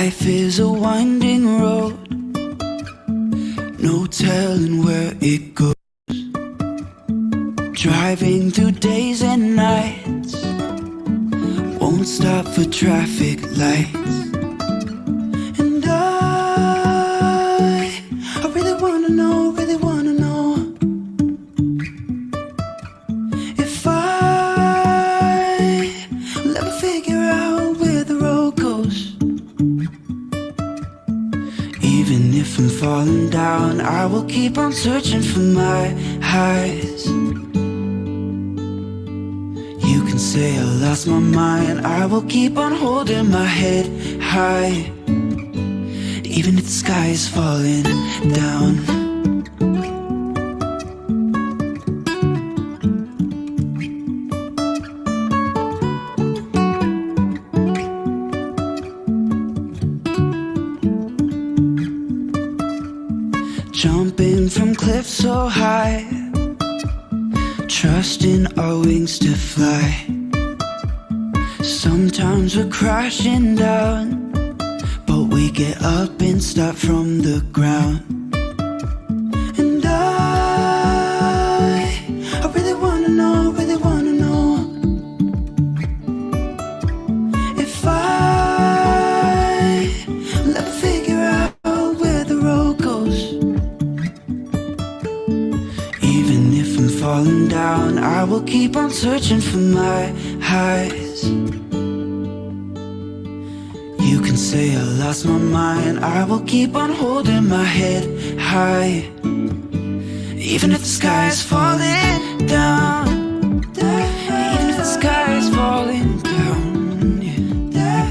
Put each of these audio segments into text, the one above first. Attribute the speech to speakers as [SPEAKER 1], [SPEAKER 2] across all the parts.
[SPEAKER 1] Life is a winding road, no telling where it goes. Driving through days and nights, won't stop for traffic lights. And I really wanna know, if I will ever figure out where the road goes. Even if I'm falling down, I will keep on searching for my highs. You can say I lost my mind, I will keep on holding my head high. Even if the sky is falling down. Jumping from cliffs so high, trusting our wings to fly. Sometimes we're crashing down, but we get up and start from the ground. And I really wanna know, if I will ever figure out where the road goes. Even if I'm falling down, I will keep on searching for my highs. You can say I lost my mind, I will keep on holding my head high. Even if the sky is falling down, even if the sky is falling down, yeah.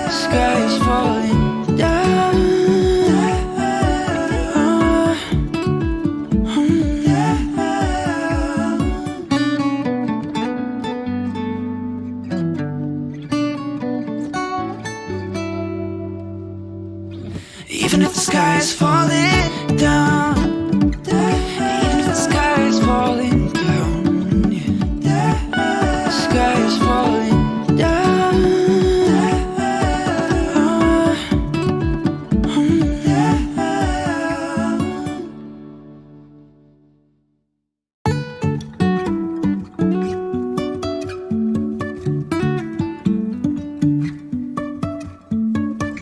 [SPEAKER 1] The sky is falling down. Even if the sky is falling down, even if the sky is falling down, yeah. The sky is falling down.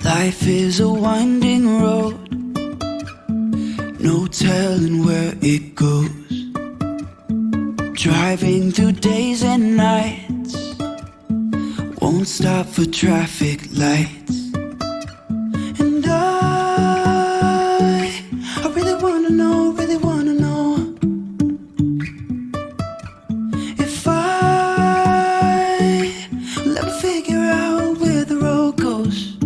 [SPEAKER 1] Life is a winding road, no telling where it goes. Driving through days and nights, won't stop for traffic lights. And I really wanna know, if I will ever figure out where the road goes.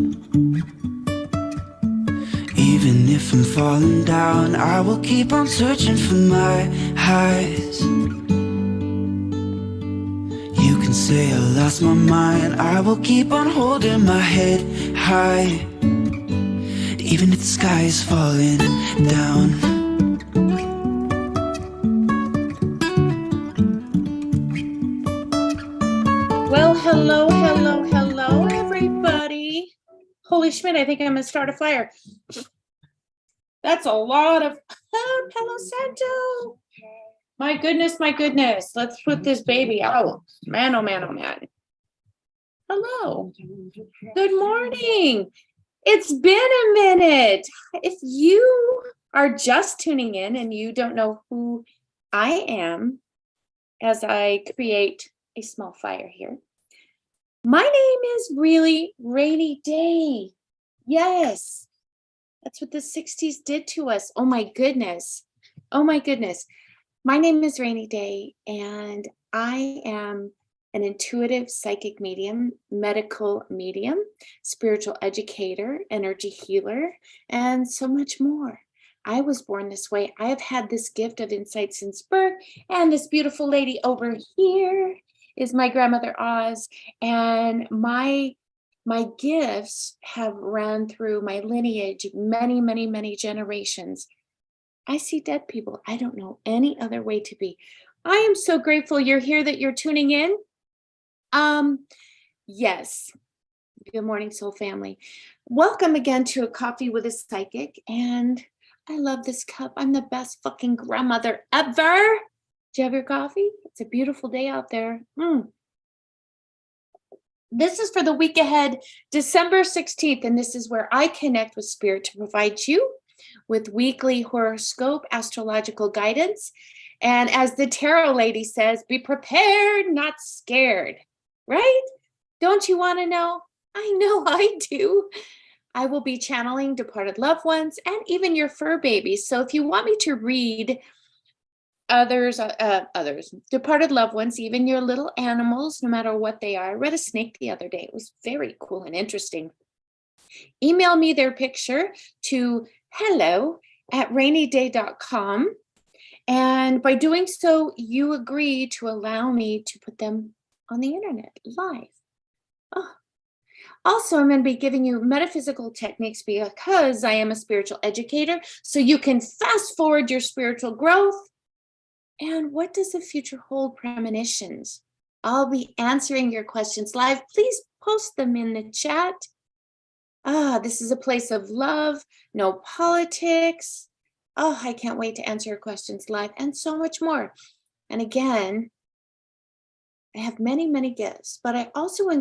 [SPEAKER 1] Even if I'm falling down, I will keep on searching for my highs. You can say I lost my mind, I will keep on holding my head high. Even if the sky is falling down.
[SPEAKER 2] Well, hello, everybody. Holy Schmidt, I think I'm going to start a fire. That's a lot of... Oh, hello, Santo. My goodness. Let's put this baby out. Oh, man. Hello. Good morning. It's been a minute. If you are just tuning in and you don't know who I am, as I create a small fire here, my name is really Rainy Day. Yes, that's what the 60s did to us. Oh my goodness. My name is Rainy Day, and I am an intuitive psychic medium, medical medium, spiritual educator, energy healer, and so much more. I was born this way. I have had this gift of insight since birth, and this beautiful lady over here is my grandmother Oz, and my gifts have run through my lineage many generations. I see dead people. I don't know any other way to be. I am so grateful you're here, that you're tuning in. Yes, Good morning, soul family. Welcome again to a coffee with a psychic. And I love this cup. I'm the best fucking grandmother ever. Do you have your coffee? It's a beautiful day out there. This is for the week ahead, December 16th. And this is where I connect with spirit to provide you with weekly horoscope, astrological guidance. And as the tarot lady says, be prepared, not scared, right? Don't you want to know? I know I do. I will be channeling departed loved ones and even your fur babies. So if you want me to read others, departed loved ones, even your little animals, no matter what they are. I read a snake the other day. It was very cool and interesting. Email me their picture to hello@rainyday.com. And by doing so, you agree to allow me to put them on the internet live. Oh. Also, I'm going to be giving you metaphysical techniques because I am a spiritual educator, so you can fast forward your spiritual growth. And what does the future hold? Premonitions. I'll be answering your questions live. Please post them in the chat. This is a place of love, no politics. Oh, I can't wait to answer your questions live and so much more. And again, I have many, many gifts, but I also I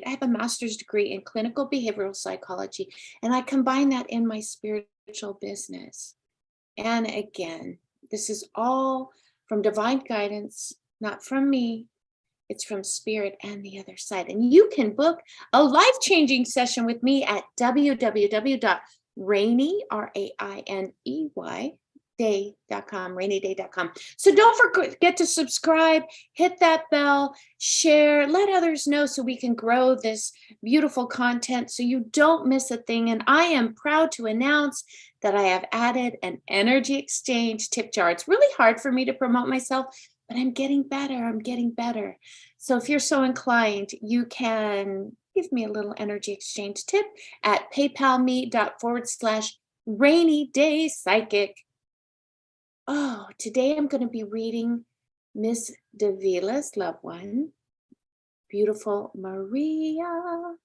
[SPEAKER 2] have a master's degree in clinical behavioral psychology, and I combine that in my spiritual business. And again, this is all from divine guidance, not from me. It's from spirit and the other side. And you can book a life-changing session with me at www.rainey, RAINEY, day.com, rainyday.com. So don't forget to subscribe, hit that bell, share, let others know so we can grow this beautiful content so you don't miss a thing. And I am proud to announce that I have added an energy exchange tip jar. It's really hard for me to promote myself, but I'm getting better. I'm getting better. So if you're so inclined, you can give me a little energy exchange tip at paypal.me/rainydaypsychic. Oh, today I'm going to be reading Miss Davila's loved one, beautiful Maria.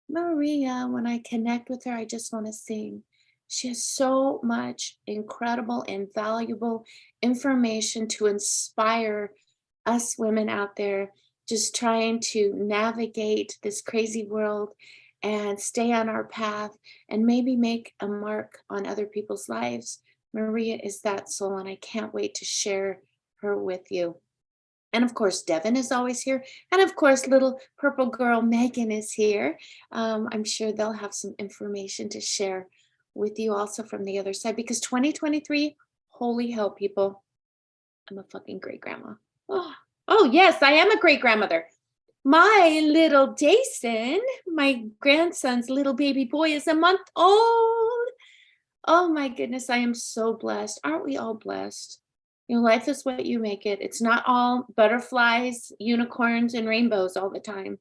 [SPEAKER 2] Maria, when I connect with her, I just want to sing. She has so much incredible and valuable information to inspire us women out there just trying to navigate this crazy world and stay on our path and maybe make a mark on other people's lives. Maria is that soul, and I can't wait to share her with you. And of course, Devin is always here. And of course, little purple girl Megan is here. I'm sure they'll have some information to share with you also from the other side, because 2023, holy hell, people, I'm a fucking great grandma. Oh, yes, I am a great grandmother. My little Jason, my grandson's little baby boy, is a month old. Oh my goodness, I am so blessed. Aren't we all blessed? You know, life is what you make it. It's not all butterflies, unicorns, and rainbows all the time.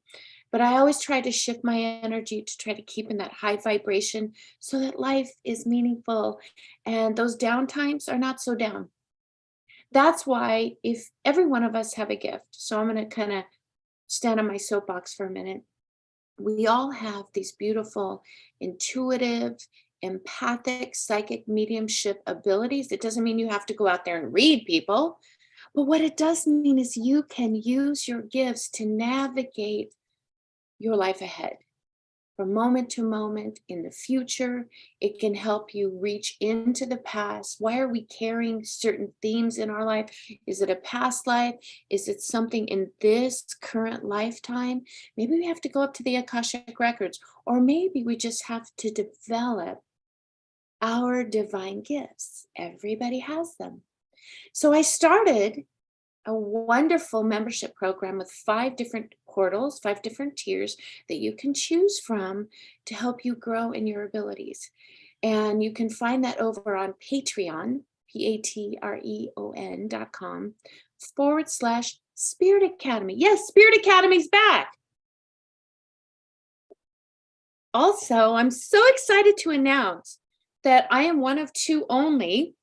[SPEAKER 2] But I always try to shift my energy to try to keep in that high vibration so that life is meaningful and those down times are not so down. That's why if every one of us have a gift, so I'm going to kind of stand on my soapbox for a minute. We all have these beautiful, intuitive, empathic, psychic mediumship abilities. It doesn't mean you have to go out there and read people, but what it does mean is you can use your gifts to navigate your life ahead. From moment to moment in the future, it can help you reach into the past. Why are we carrying certain themes in our life? Is it a past life? Is it something in this current lifetime? Maybe we have to go up to the Akashic records, or maybe we just have to develop our divine gifts. Everybody has them. So I started a wonderful membership program with 5 different portals, 5 different tiers that you can choose from to help you grow in your abilities. And you can find that over on Patreon, patreon.com/Spirit Academy. Yes, Spirit Academy's back. Also, I'm so excited to announce that I am one of 2 only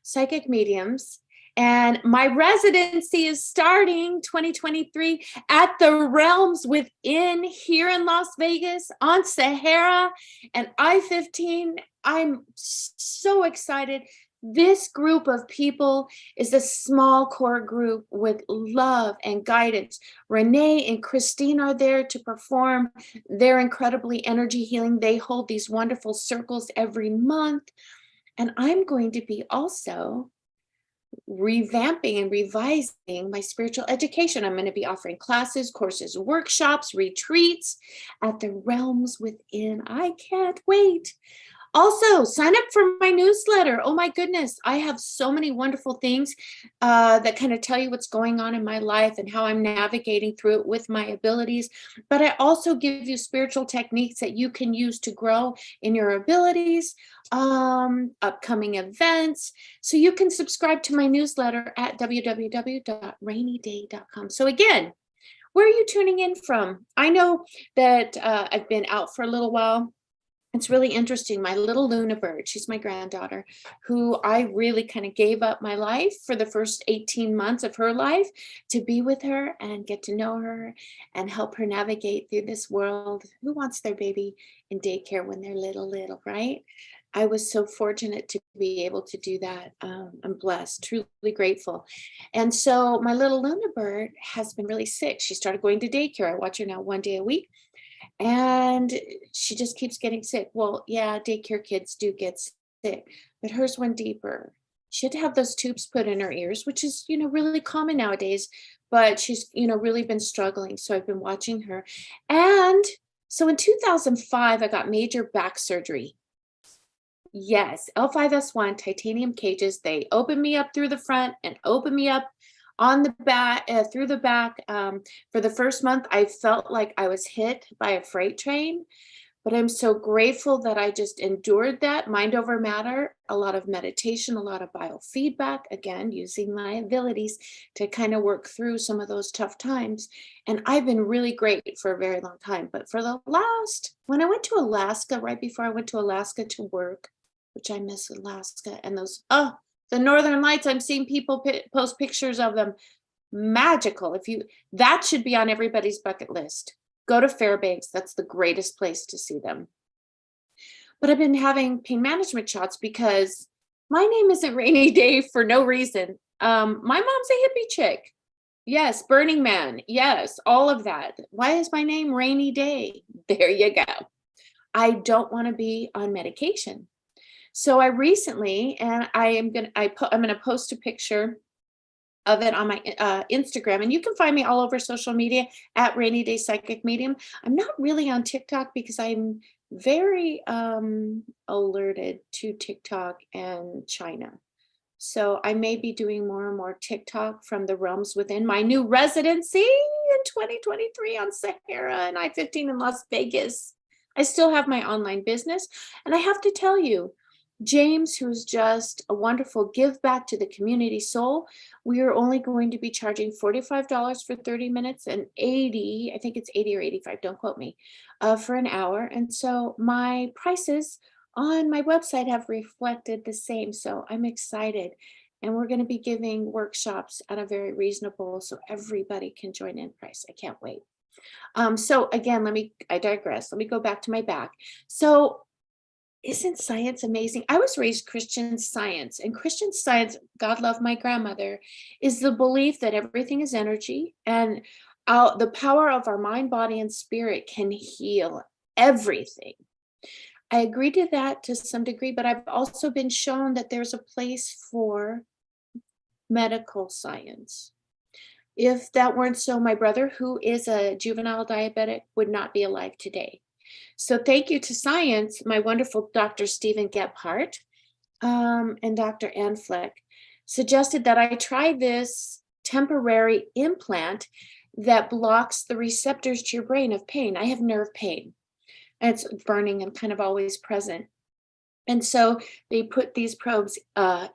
[SPEAKER 2] psychic mediums And my residency is starting 2023 at the Realms Within here in Las Vegas on Sahara and I-15. I'm so excited. This group of people is a small core group with love and guidance. Rainey and Christine are there to perform. They're incredibly energy healing. They hold these wonderful circles every month. And I'm going to be also revamping and revising my spiritual education. I'm going to be offering classes, courses, workshops, retreats at the Realms Within. I can't wait. Also, sign up for my newsletter. Oh my goodness, I have so many wonderful things that kind of tell you what's going on in my life and how I'm navigating through it with my abilities. But I also give you spiritual techniques that you can use to grow in your abilities, upcoming events. So you can subscribe to my newsletter at www.rainyday.com. So again, where are you tuning in from? I know that I've been out for a little while. It's really interesting. My little Luna bird, she's my granddaughter, who I really kind of gave up my life for the first 18 months of her life to be with her and get to know her and help her navigate through this world. Who wants their baby in daycare when they're little, right? I was so fortunate to be able to do that. I'm blessed, truly grateful. And so my little Luna bird has been really sick. She started going to daycare. I watch her now 1 day a week. And she just keeps getting sick. Well, yeah, daycare kids do get sick, but hers went deeper. She had to have those tubes put in her ears, which is, really common nowadays, but she's, really been struggling. So I've been watching her. And so in 2005, I got major back surgery. Yes, L5S1 titanium cages. They open me up through the front and open me up on the back, through the back. For the first month, I felt like I was hit by a freight train, but I'm so grateful that I just endured that. Mind over matter, a lot of meditation, a lot of biofeedback, again, using my abilities to kind of work through some of those tough times. And I've been really great for a very long time. But for when I went to Alaska, right before I went to Alaska to work, which I miss Alaska, and the Northern Lights, I'm seeing people post pictures of them. Magical. That should be on everybody's bucket list. Go to Fairbanks. That's the greatest place to see them. But I've been having pain management shots because my name isn't Rainy Day for no reason. My mom's a hippie chick. Yes, Burning Man. Yes, all of that. Why is my name Rainy Day? There you go. I don't want to be on medication. So I recently, and I'm gonna post a picture of it on my Instagram, and you can find me all over social media at Rainy Day Psychic Medium. I'm not really on TikTok because I'm very alerted to TikTok and China. So I may be doing more and more TikTok from the Realms Within my new residency in 2023 on Sahara and I-15 in Las Vegas. I still have my online business, and I have to tell you, James, who's just a wonderful give back to the community soul, we are only going to be charging $45 for 30 minutes and 80, I think it's 80 or 85, don't quote me, for an hour. And so my prices on my website have reflected the same. So I'm excited. And we're going to be giving workshops at a very reasonable, so everybody can join in price. I can't wait. So again, I digress. Let me go back to my back. So isn't science amazing? I was raised Christian Science, and Christian Science, God love my grandmother, is the belief that everything is energy, and the power of our mind, body, and spirit can heal everything. I agree to that to some degree, but I've also been shown that there's a place for medical science. If that weren't so, my brother, who is a juvenile diabetic, would not be alive today. So thank you to science, my wonderful Dr. Stephen Gebhardt and Dr. Ann Fleck suggested that I try this temporary implant that blocks the receptors to your brain of pain. I have nerve pain, and it's burning and kind of always present. And so they put these probes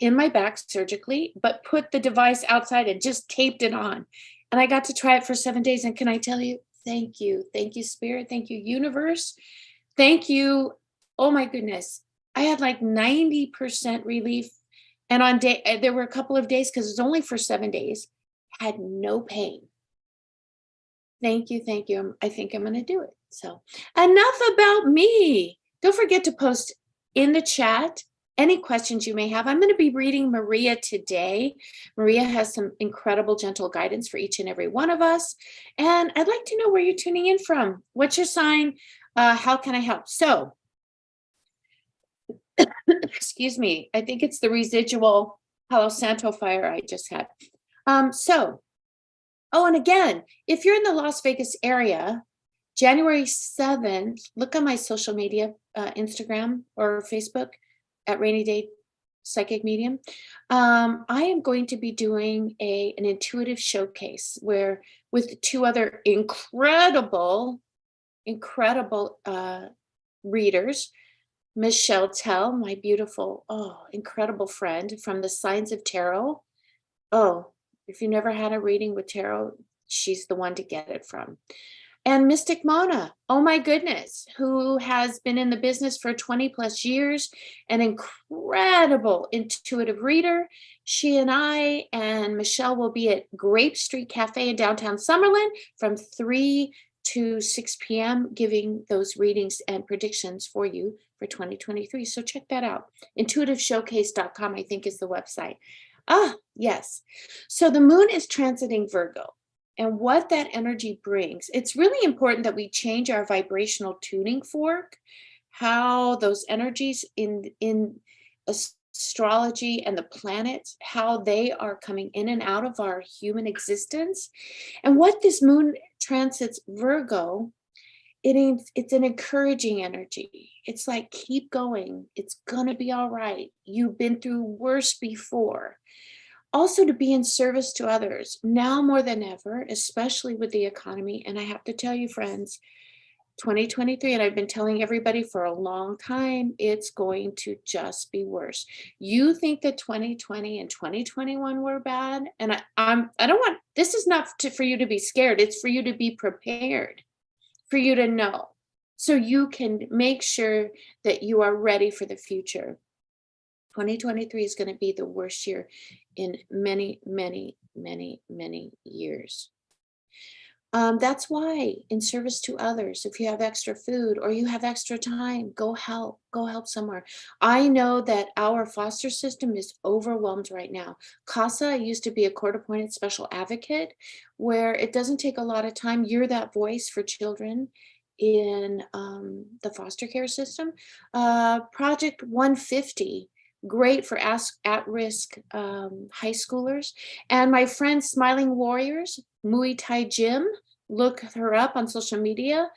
[SPEAKER 2] in my back surgically, but put the device outside and just taped it on. And I got to try it for 7 days. And can I tell you, thank you. Thank you, Spirit. Thank you, Universe. Thank you. Oh my goodness. I had like 90% relief. And there were a couple of days, because it's only for 7 days, had no pain. Thank you. I think I'm going to do it. So enough about me. Don't forget to post in the chat any questions you may have. I'm going to be reading Maria today. Maria has some incredible gentle guidance for each and every one of us. And I'd like to know where you're tuning in from. What's your sign? How can I help? So, excuse me, I think it's the residual Palo Santo fire I just had. Oh, and again, if you're in the Las Vegas area, January 7th, look on my social media, Instagram or Facebook at Rainy Day Psychic Medium. I am going to be doing an intuitive showcase where with 2 other incredible readers, Michelle Tell, my beautiful, incredible friend from the Signs of Tarot. Oh, if you never had a reading with tarot, she's the one to get it from. And Mystic Mona, oh my goodness, who has been in the business for 20 plus years, an incredible intuitive reader. She and I and Michelle will be at Grape Street Cafe in downtown Summerlin from 3 to 6 p.m. giving those readings and predictions for you for 2023. So check that out. Intuitiveshowcase.com, I think, is the website. Yes. So the moon is transiting Virgo, and what that energy brings, it's really important that we change our vibrational tuning fork, how those energies in astrology and the planets, how they are coming in and out of our human existence. And what this moon transits Virgo, it's an encouraging energy. It's like, keep going. It's going to be all right. You've been through worse before. Also, to be in service to others now more than ever, especially with the economy. And I have to tell you, friends, 2023, and I've been telling everybody for a long time, it's going to just be worse. You think that 2020 and 2021 were bad, and I don't want, this is not for you to be scared. It's for you to be prepared, for you to know, so you can make sure that you are ready for the future. 2023 is going to be the worst year in many, many, many, many years. That's why, in service to others, if you have extra food or you have extra time, go help somewhere. I know that our foster system is overwhelmed right now. CASA used to be a court-appointed special advocate, where it doesn't take a lot of time. You're that voice for children in the foster care system. Project 150, great for at-risk high schoolers. And my friend Smiling Warriors, Muay Thai Gym, look her up on social media.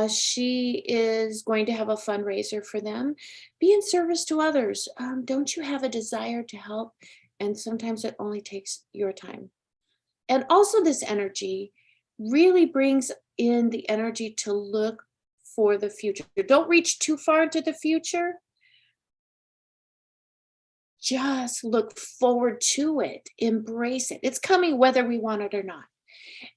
[SPEAKER 2] She is going to have a fundraiser for them. Be in service to others. Don't you have a desire to help? And sometimes it only takes your time. And also, this energy really brings in the energy to look for the future. Don't reach too far into the future. Just look forward to it, embrace it. It's coming whether we want it or not.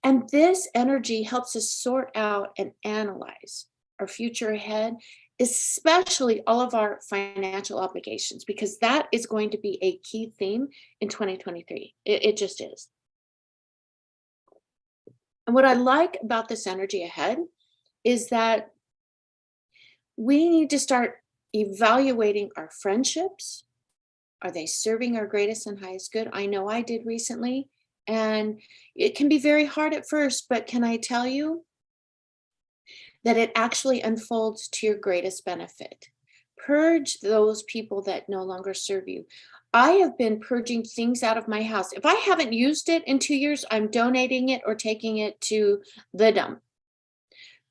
[SPEAKER 2] And this energy helps us sort out and analyze our future ahead, especially all of our financial obligations, because that is going to be a key theme in 2023. It just is. And what I like about this energy ahead is that we need to start evaluating our friendships. Are they serving our greatest and highest good? I know I did recently, and it can be very hard at first, but can I tell you that it actually unfolds to your greatest benefit? Purge those people that no longer serve you. I have been purging things out of my house. If I haven't used it in 2 years, I'm donating it or taking it to the dump.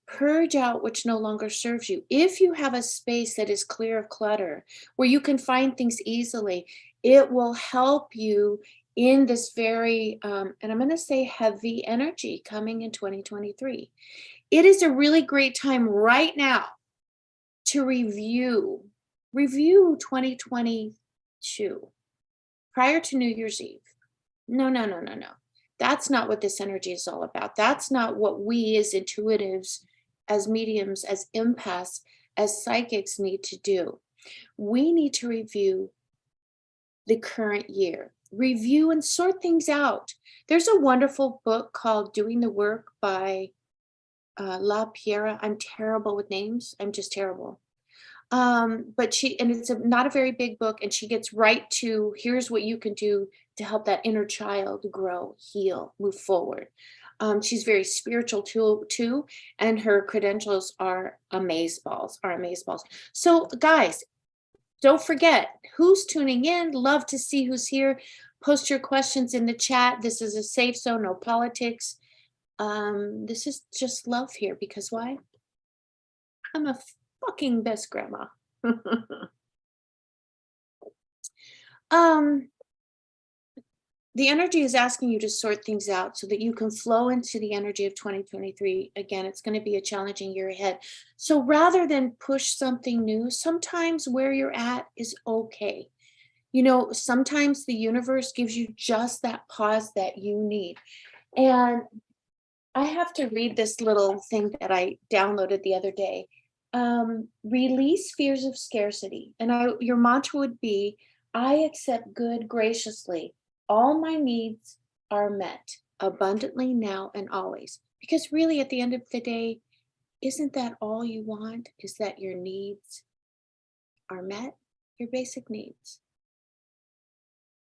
[SPEAKER 2] Purge out which no longer serves you. If you have a space that is clear of clutter, where you can find things easily, it will help you in this very, and I'm going to say heavy energy coming in 2023. It is a really great time right now to review 2022 prior to New Year's Eve. No. That's not what this energy is all about. That's not what we as intuitives, as mediums, as empaths, as psychics need to do. We need to review the current year. Review and sort things out. There's a wonderful book called Doing the Work by La Piera. I'm terrible with names. I'm just terrible. But it's not a very big book, and she gets right to here's what you can do to help that inner child grow, heal, move forward. She's very spiritual too, and her credentials are amazeballs. So, guys, don't forget who's tuning in. Love to see who's here. Post your questions in the chat. This is a safe zone, no politics. This is just love here because why? I'm a fucking best grandma. The energy is asking you to sort things out so that you can flow into the energy of 2023. Again, it's going to be a challenging year ahead. So rather than push something new, sometimes where you're at is okay. You know, sometimes the universe gives you just that pause that you need. And I have to read this little thing that I downloaded the other day. Release fears of scarcity. And your mantra would be, I accept good graciously. All my needs are met abundantly now and always. Because really, at the end of the day, isn't that all you want? Is that your needs are met? Your basic needs.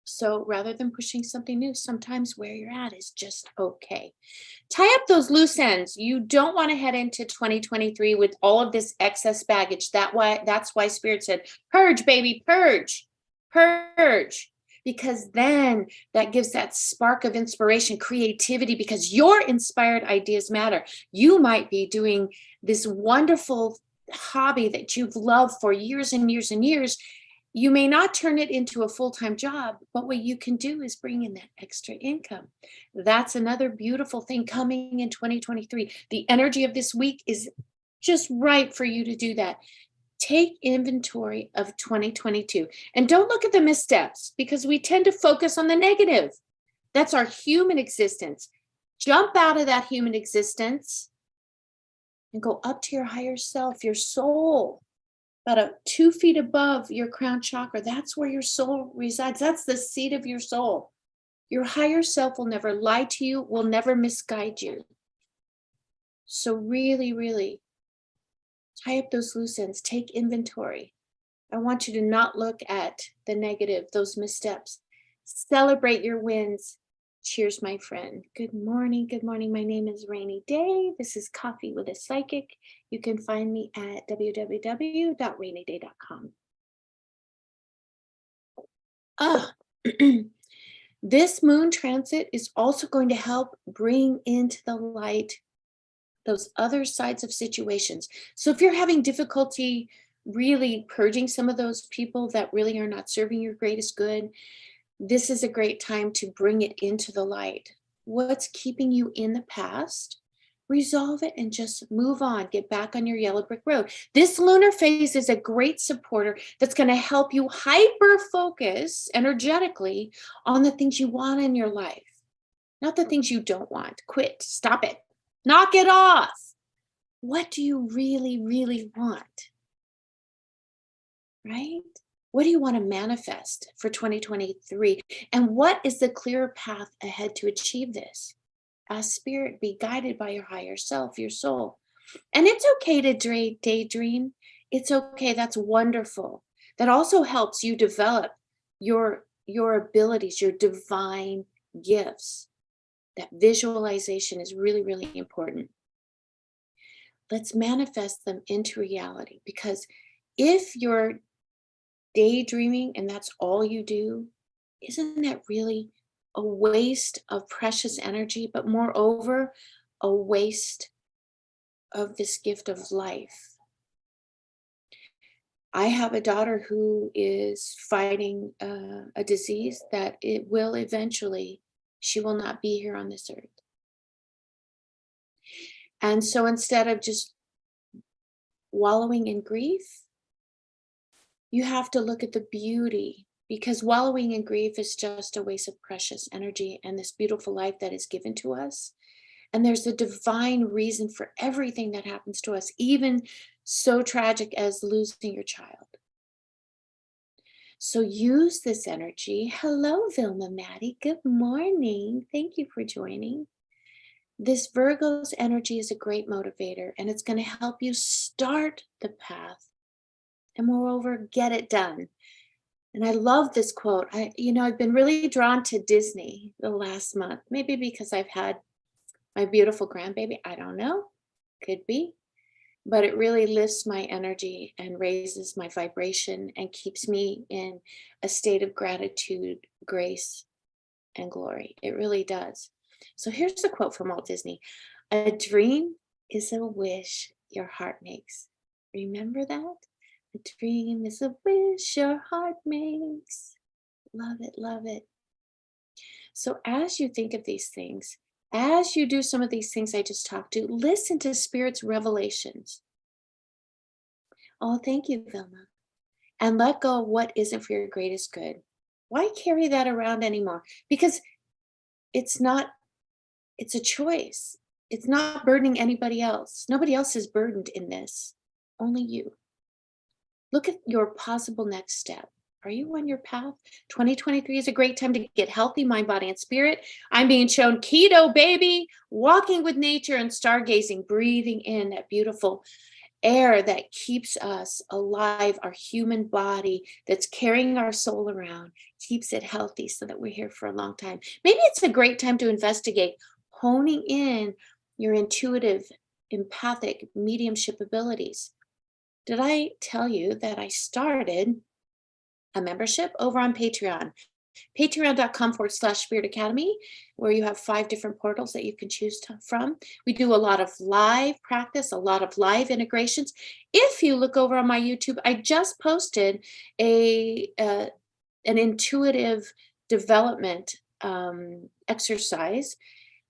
[SPEAKER 2] So rather than pushing something new, sometimes where you're at is just okay. Tie up those loose ends. You don't want to head into 2023 with all of this excess baggage. That's why Spirit said, purge, baby, purge, purge. Because then that gives that spark of inspiration, creativity, because your inspired ideas matter. You might be doing this wonderful hobby that you've loved for years and years and years. You may not turn it into a full-time job, but what you can do is bring in that extra income. That's another beautiful thing coming in 2023. The energy of this week is just right for you to do that. Take inventory of 2022 and don't look at the missteps because we tend to focus on the negative. That's our human existence. Jump out of that human existence and go up to your higher self, your soul. About 2 feet above your crown chakra. That's where your soul resides. That's the seat of your soul. Your higher self will never lie to you, will never misguide you. So really, really tie up those loose ends. Take inventory. I want you to not look at the negative, those missteps. Celebrate your wins. Cheers, my friend. Good morning. Good morning. My name is Rainey Day. This is Coffee with a Psychic. You can find me at www.rainyday.com. This moon transit is also going to help bring into the light those other sides of situations. So if you're having difficulty really purging some of those people that really are not serving your greatest good, this is a great time to bring it into the light. What's keeping you in the past? Resolve it and just move on. Get back on your yellow brick road. This lunar phase is a great supporter that's going to help you hyper focus energetically on the things you want in your life, not the things you don't want. Quit. Stop it. Knock it off. What do you really, really want? Right? What do you want to manifest for 2023? And what is the clearer path ahead to achieve this? Ask Spirit, be guided by your higher self, your soul. And it's okay to daydream. It's okay. That's wonderful. That also helps you develop your abilities, your divine gifts. That visualization is really, really important. Let's manifest them into reality, because if you're daydreaming and that's all you do, isn't that really a waste of precious energy, but moreover, a waste of this gift of life? I have a daughter who is fighting a disease that it will eventually, she will not be here on this earth. And so instead of just wallowing in grief, you have to look at the beauty, because wallowing in grief is just a waste of precious energy and this beautiful life that is given to us. And there's a divine reason for everything that happens to us, even so tragic as losing your child. So use this energy. Hello, Vilma Maddie. Good morning. Thank you for joining. This Virgo's energy is a great motivator, and it's going to help you start the path and moreover, get it done. And I love this quote. I've been really drawn to Disney the last month, maybe because I've had my beautiful grandbaby. I don't know. Could be. But it really lifts my energy and raises my vibration and keeps me in a state of gratitude, grace, and glory. It really does. So here's a quote from Walt Disney. A dream is a wish your heart makes. Remember that? A dream is a wish your heart makes. Love it, love it. So as you think of these things, as you do some of these things I just talked to, listen to Spirit's revelations. Oh, thank you, Vilma. And let go of what isn't for your greatest good. Why carry that around anymore? Because it's a choice. It's not burdening anybody else. Nobody else is burdened in this, only you. Look at your possible next step. Are you on your path? 2023 is a great time to get healthy, mind, body, and spirit. I'm being shown keto, baby, walking with nature and stargazing, breathing in that beautiful air that keeps us alive, our human body that's carrying our soul around, keeps it healthy so that we're here for a long time. Maybe it's a great time to investigate honing in your intuitive, empathic mediumship abilities. Did I tell you that I started a membership over on Patreon? Patreon.com/Spirit Academy, where you have 5 different portals that you can choose from. We do a lot of live practice, a lot of live integrations. If you look over on my YouTube, I just posted an intuitive development exercise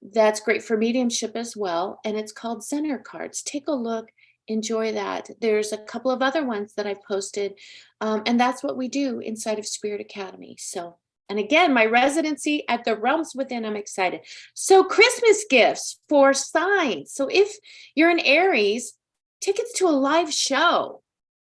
[SPEAKER 2] that's great for mediumship as well, and it's called Zener cards. Take a look. Enjoy that. There's a couple of other ones that I've posted, and that's what we do inside of Spirit Academy. So, and again, my residency at the Realms Within, I'm excited. So Christmas gifts for signs. So if you're an Aries, tickets to a live show.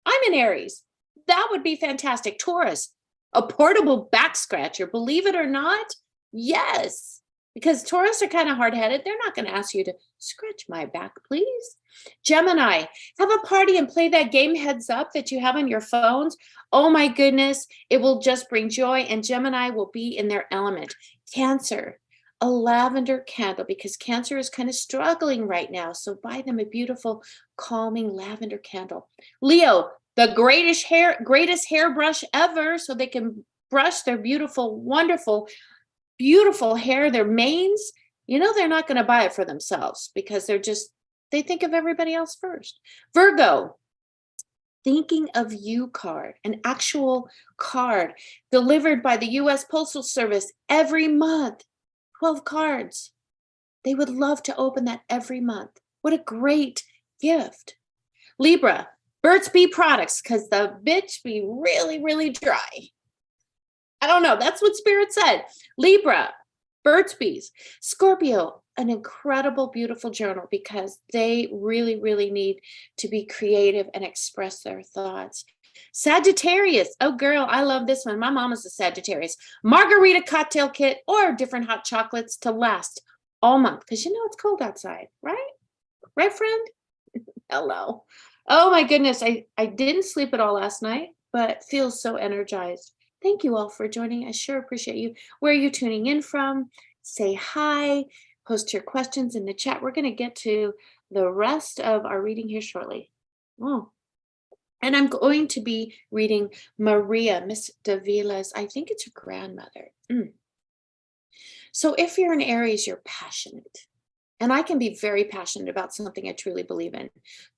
[SPEAKER 2] I'm an Aries. That would be fantastic. Taurus, a portable back scratcher. Believe it or not, yes. Because Taurus are kind of hard-headed. They're not going to ask you to scratch my back, please. Gemini, have a party and play that game Heads Up that you have on your phones. Oh my goodness, it will just bring joy, and Gemini will be in their element. Cancer, a lavender candle, because Cancer is kind of struggling right now. So buy them a beautiful, calming lavender candle. Leo, the greatest hairbrush ever, so they can brush their beautiful, wonderful, beautiful hair, their manes. They're not going to buy it for themselves because they think of everybody else first. Virgo, thinking of you card, an actual card delivered by the U.S. Postal Service every month. 12 cards. They would love to open that every month. What a great gift. Libra, Burt's Bee products, because the bitch be really, really dry. I don't know. That's what Spirit said. Libra, Burt's Bees. Scorpio, an incredible, beautiful journal, because they really, really need to be creative and express their thoughts. Sagittarius. Oh, girl, I love this one. My mama's a Sagittarius. Margarita cocktail kit or different hot chocolates to last all month, because it's cold outside, right? Right, friend? Hello. Oh, my goodness. I didn't sleep at all last night, but feel so energized. Thank you all for joining. I sure appreciate you. Where are you tuning in from? Say hi, post your questions in the chat. We're going to get to the rest of our reading here shortly. Oh, and I'm going to be reading Maria, Miss Davila's, I think it's her grandmother. So if you're an Aries, you're passionate. And I can be very passionate about something I truly believe in.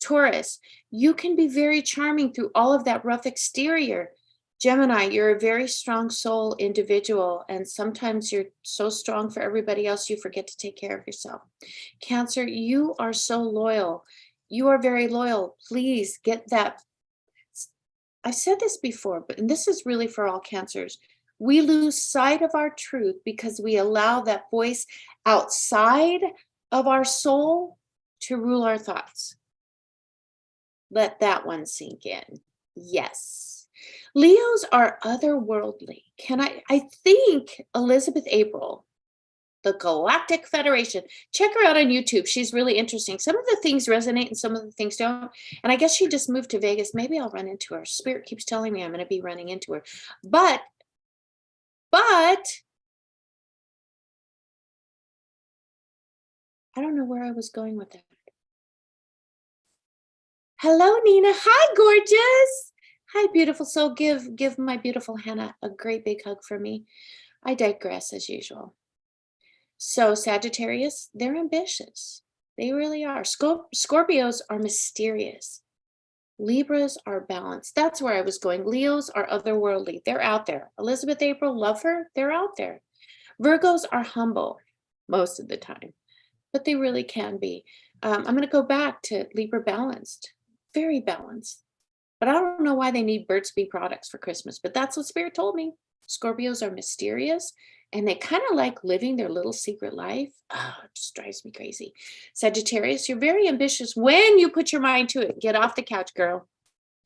[SPEAKER 2] Taurus, you can be very charming through all of that rough exterior. Gemini, you're a very strong soul individual, and sometimes you're so strong for everybody else, you forget to take care of yourself. Cancer, you are so loyal. You are very loyal. Please get that. I've said this before, and this is really for all Cancers. We lose sight of our truth because we allow that voice outside of our soul to rule our thoughts. Let that one sink in. Yes. Leos are otherworldly. I think Elizabeth April, the Galactic Federation. Check her out on YouTube. She's really interesting. Some of the things resonate and some of the things don't. And I guess she just moved to Vegas. Maybe I'll run into her. Spirit keeps telling me I'm going to be running into her. But I don't know where I was going with that. Hello, Nina. Hi, gorgeous. Hi, beautiful soul. Give my beautiful Hannah a great big hug for me. I digress as usual. So Sagittarius, they're ambitious. They really are. Scorpios are mysterious. Libras are balanced. That's where I was going. Leos are otherworldly. They're out there. Elizabeth April, love her. They're out there. Virgos are humble most of the time, but they really can be. I'm going to go back to Libra balanced, very balanced. But I don't know why they need Burt's Bee products for Christmas, but that's what Spirit told me. Scorpios are mysterious and they kind of like living their little secret life. Oh, it just drives me crazy. Sagittarius, you're very ambitious when you put your mind to it. Get off the couch, girl,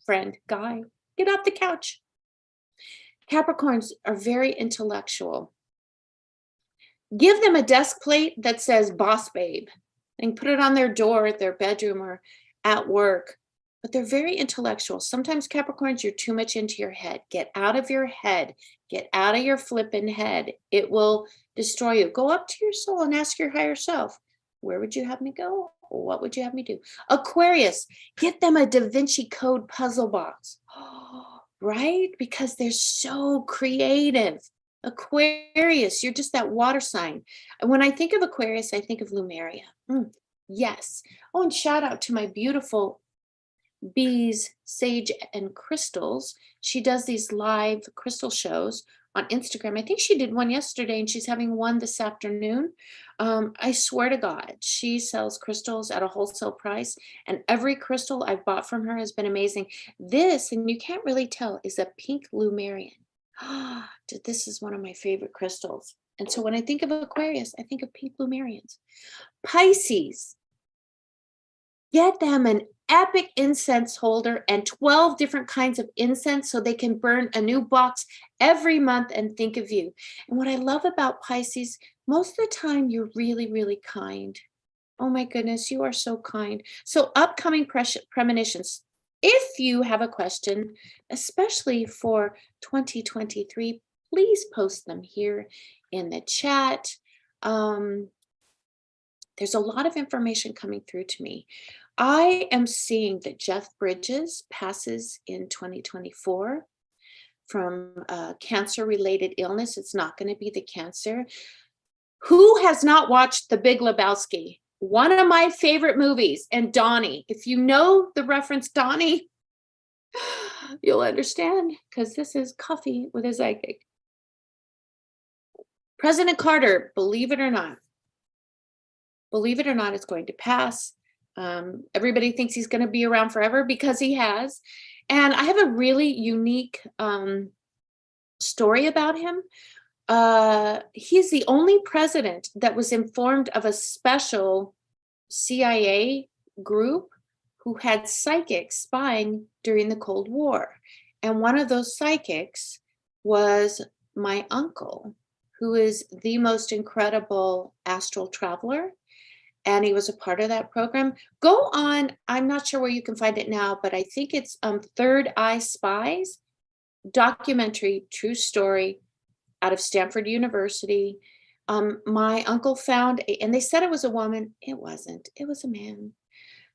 [SPEAKER 2] friend, guy. Get off the couch. Capricorns are very intellectual. Give them a desk plate that says boss babe and put it on their door at their bedroom or at work. But they're very intellectual. Sometimes Capricorns, you're too much into your head. Get out of your head. Get out of your flippin' head. It will destroy you. Go up to your soul and ask your higher self, where would you have me go? What would you have me do? Aquarius, get them a Da Vinci Code puzzle box. Right? Because they're so creative. Aquarius, you're just that water sign. And when I think of Aquarius, I think of Lumeria. Yes. Oh, and shout out to my beautiful Bees, Sage, and Crystals. She does these live crystal shows on Instagram. I think she did one yesterday and she's having one this afternoon. I swear to God, she sells crystals at a wholesale price and every crystal I've bought from her has been amazing. This, and you can't really tell, is a pink Lumerian. This is one of my favorite crystals. And so when I think of Aquarius, I think of pink Lumerians. Pisces, get them an epic incense holder and 12 different kinds of incense so they can burn a new box every month and think of you. And what I love about Pisces, most of the time you're really, really kind. Oh my goodness, you are so kind. So upcoming premonitions, if you have a question, especially for 2023, please post them here in the chat. There's a lot of information coming through to me. I am seeing that Jeff Bridges passes in 2024 from cancer-related illness. It's not going to be the cancer. Who has not watched The Big Lebowski? One of my favorite movies. And Donnie, if you know the reference Donnie, you'll understand because this is Coffee with a Psychic. President Carter, believe it or not, it's going to pass. Everybody thinks he's going to be around forever because he has. And I have a really unique story about him. He's the only president that was informed of a special CIA group who had psychics spying during the Cold War. And one of those psychics was my uncle, who is the most incredible astral traveler. And he was a part of that program. Go on, I'm not sure where you can find it now, but I think it's Third Eye Spies, documentary, true story out of Stanford University. My uncle found, and they said it was a woman. It wasn't, it was a man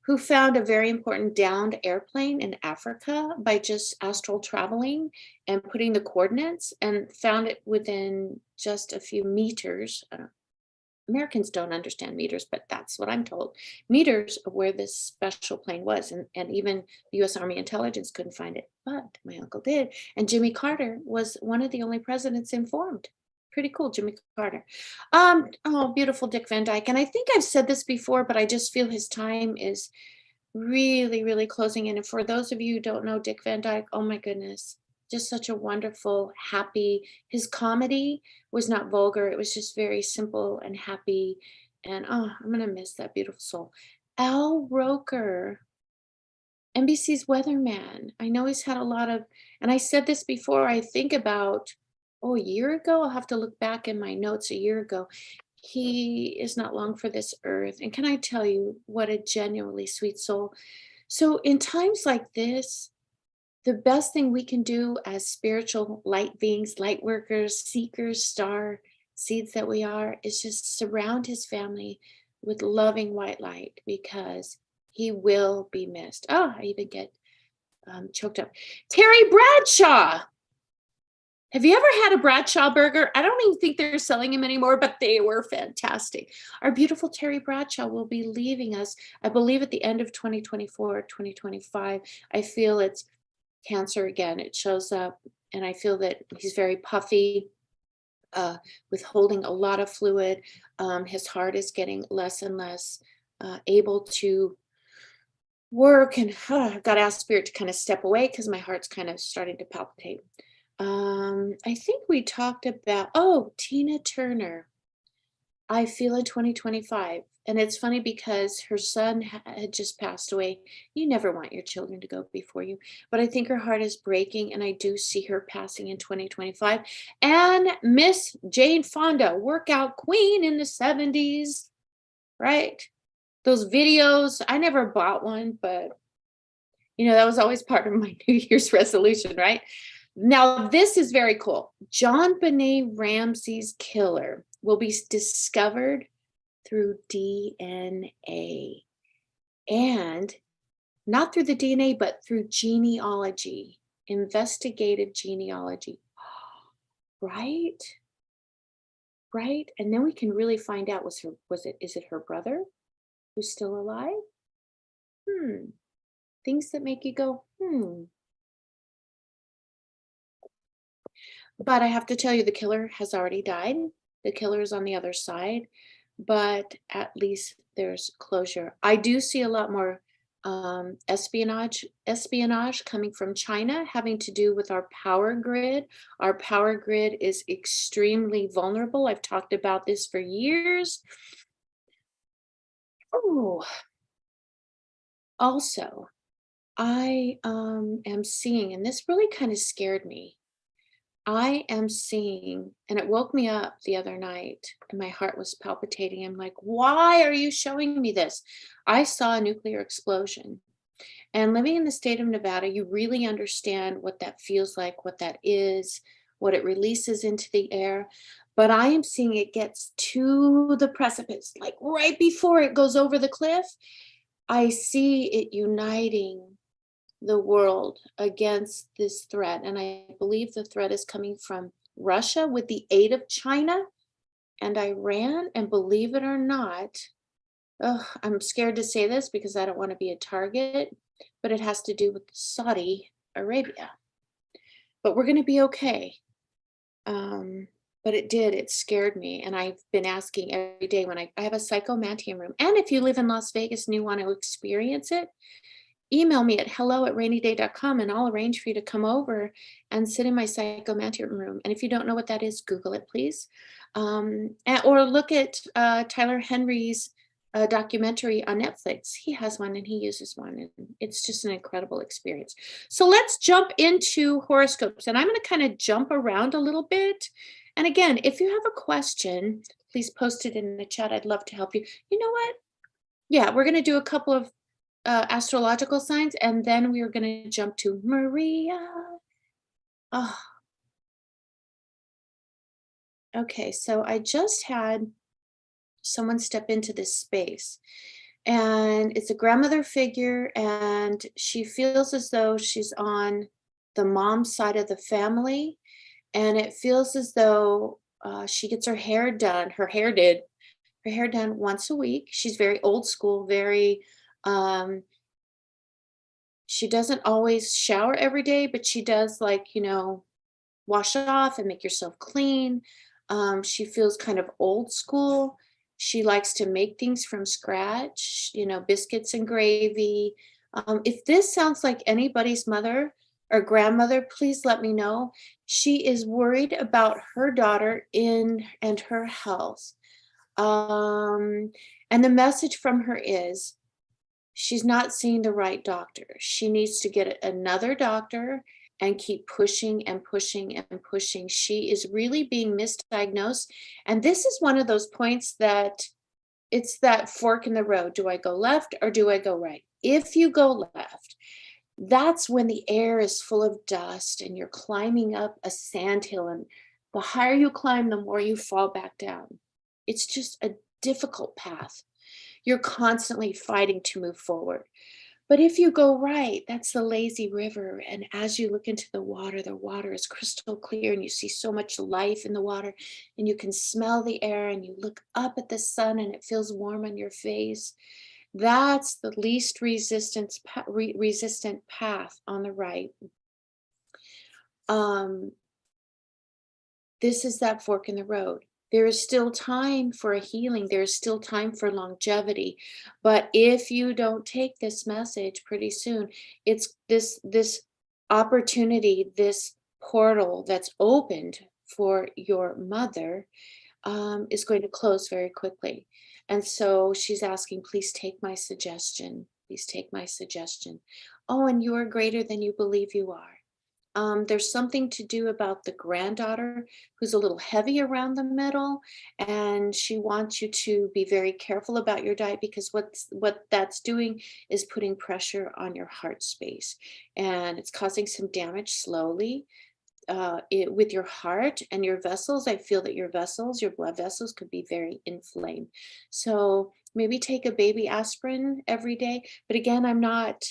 [SPEAKER 2] who found a very important downed airplane in Africa by just astral traveling and putting the coordinates, and found it within just a few meters. Americans don't understand meters, but that's what I'm told. Meters of where this special plane was. And even the US Army intelligence couldn't find it, but my uncle did. And Jimmy Carter was one of the only presidents informed. Pretty cool, Jimmy Carter. Oh, beautiful Dick Van Dyke. And I think I've said this before, but I just feel his time is really, really closing in. And for those of you who don't know Dick Van Dyke, oh my goodness, just such a wonderful, happy, his comedy was not vulgar. It was just very simple and happy. And oh, I'm going to miss that beautiful soul. Al Roker. NBC's Weatherman. I know he's had a lot of, and I said this before, I think about, a year ago, I'll have to look back in my notes a year ago. He is not long for this earth. And can I tell you what a genuinely sweet soul? So in times like this, the best thing we can do as spiritual light beings, light workers, seekers, star seeds that we are, is just surround his family with loving white light, because he will be missed. Oh, I even get choked up. Terry Bradshaw. Have you ever had a Bradshaw burger? I don't even think they're selling them anymore, but they were fantastic. Our beautiful Terry Bradshaw will be leaving us, I believe, at the end of 2024, 2025. I feel it's cancer again. It shows up, and I feel that he's very puffy, withholding a lot of fluid. His heart is getting less and less able to work, and I've got to ask spirit to kind of step away because my heart's kind of starting to palpitate. I think we talked about, Tina Turner. I feel in 2025. And it's funny because her son had just passed away. You never want your children to go before you, but I think her heart is breaking, and I do see her passing in 2025. And Miss Jane Fonda, workout queen in the 70s, right? Those videos, I never bought one, but that was always part of my New Year's resolution, right? Now, this is very cool. Jon Benet Ramsay's killer will be discovered through DNA, and not through the DNA, but through genealogy, investigative genealogy. Right? Right? And then we can really find out, is it her brother who's still alive? Things that make you go, But I have to tell you, the killer has already died. The killer is on the other side, but at least there's closure. I do see a lot more espionage coming from China, having to do with our power grid. Our power grid is extremely vulnerable. I've talked about this for years. Also, I am seeing, and this really kind of scared me. I am seeing, and it woke me up the other night, and my heart was palpitating. I'm like, why are you showing me this? I saw a nuclear explosion. And living in the state of Nevada, you really understand what that feels like, what that is, what it releases into the air. But I am seeing it gets to the precipice, like right before it goes over the cliff. I see it uniting the world against this threat. And I believe the threat is coming from Russia with the aid of China and Iran. And believe it or not, I'm scared to say this because I don't want to be a target, but it has to do with Saudi Arabia. But we're going to be okay. But it scared me. And I've been asking every day when I have a psychomantium room. And if you live in Las Vegas and you want to experience it, email me at hello@rainyday.com, and I'll arrange for you to come over and sit in my psychomantium room. And if you don't know what that is, Google it, please. Or look at Tyler Henry's documentary on Netflix. He has one and he uses one, and it's just an incredible experience. So let's jump into horoscopes, and I'm going to kind of jump around a little bit. And again, if you have a question, please post it in the chat. I'd love to help you. You know what? Yeah, we're going to do a couple of astrological signs, and then we are going to jump to Maria. Okay, so I just had someone step into this space, and it's a grandmother figure, and she feels as though she's on the mom's side of the family, and it feels as though she gets her hair done. Her hair done once a week. She's very old school, very she doesn't always shower every day, but she does, like, wash off and make yourself clean. She feels kind of old school. She likes to make things from scratch, biscuits and gravy. If this sounds like anybody's mother or grandmother, please let me know. She is worried about her daughter and her health. And the message from her is, she's not seeing the right doctor. She needs to get another doctor and keep pushing and pushing and pushing. She is really being misdiagnosed. And this is one of those points that it's that fork in the road. Do I go left or do I go right? If you go left, that's when the air is full of dust and you're climbing up a sandhill. And the higher you climb, the more you fall back down. It's just a difficult path. You're constantly fighting to move forward. But if you go right, that's the lazy river. And as you look into the water is crystal clear and you see so much life in the water and you can smell the air and you look up at the sun and it feels warm on your face. That's the least resistant path on the right. This is that fork in the road. There is still time for a healing. There is still time for longevity. But if you don't take this message pretty soon, it's this opportunity, this portal that's opened for your mother is going to close very quickly. And so she's asking, please take my suggestion. Please take my suggestion. Oh, and you are greater than you believe you are. There's something to do about the granddaughter who's a little heavy around the middle, and she wants you to be very careful about your diet because what that's doing is putting pressure on your heart space, and it's causing some damage slowly with your heart and your vessels. I feel that your blood vessels could be very inflamed. So maybe take a baby aspirin every day. But again, I'm not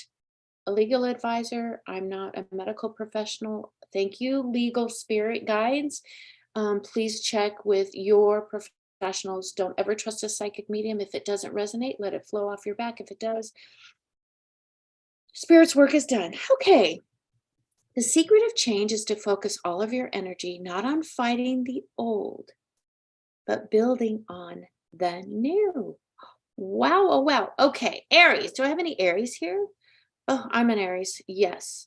[SPEAKER 2] a legal advisor. I'm not a medical professional. Thank you, legal spirit guides. Please check with your professionals. Don't ever trust a psychic medium. If it doesn't resonate, let it flow off your back. If it does, spirit's work is done. Okay. The secret of change is to focus all of your energy not on fighting the old, but building on the new. Wow, oh wow. Okay, Aries. Do I have any Aries here? Oh, I'm an Aries. Yes.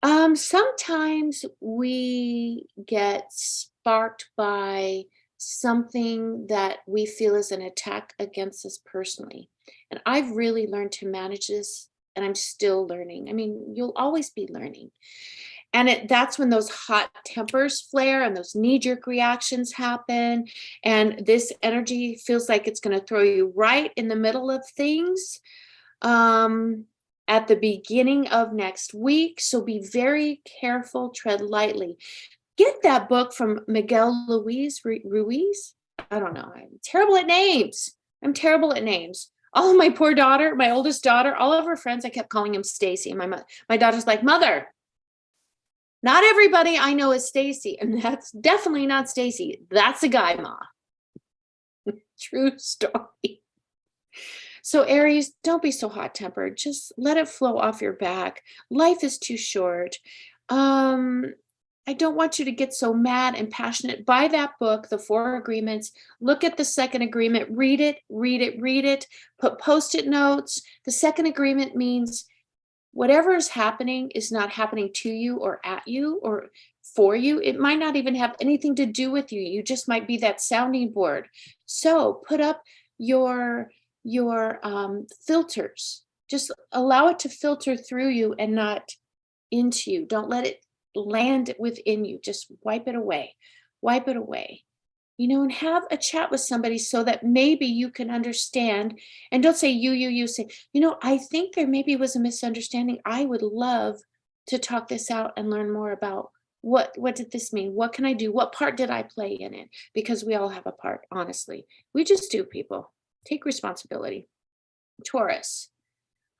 [SPEAKER 2] Sometimes we get sparked by something that we feel is an attack against us personally. And I've really learned to manage this, and I'm still learning. I mean, you'll always be learning. And that's when those hot tempers flare and those knee-jerk reactions happen. And this energy feels like it's going to throw you right in the middle of things at the beginning of next week. So be very careful, tread lightly. Get that book from Miguel Ruiz. I don't know. I'm terrible at names. All of my poor daughter, my oldest daughter, all of her friends, I kept calling him Stacy. My daughter's like, Mother, not everybody I know is Stacy. And that's definitely not Stacy. That's a guy, Ma. True story. So Aries, don't be so hot-tempered. Just let it flow off your back. Life is too short. I don't want you to get so mad and passionate. Buy that book, The 4 Agreements. Look at the second agreement. Read it. Put Post-it notes. The second agreement means whatever is happening is not happening to you or at you or for you. It might not even have anything to do with you. You just might be that sounding board. So put up your filters. Just allow it to filter through you and not into you. Don't let it land within you. Just wipe it away, and have a chat with somebody so that maybe you can understand. And don't say you say, I think there maybe was a misunderstanding. I would love to talk this out and learn more about what did this mean? What can I do? What part did I play in it? Because we all have a part, honestly. We just do, people. Take responsibility. Taurus.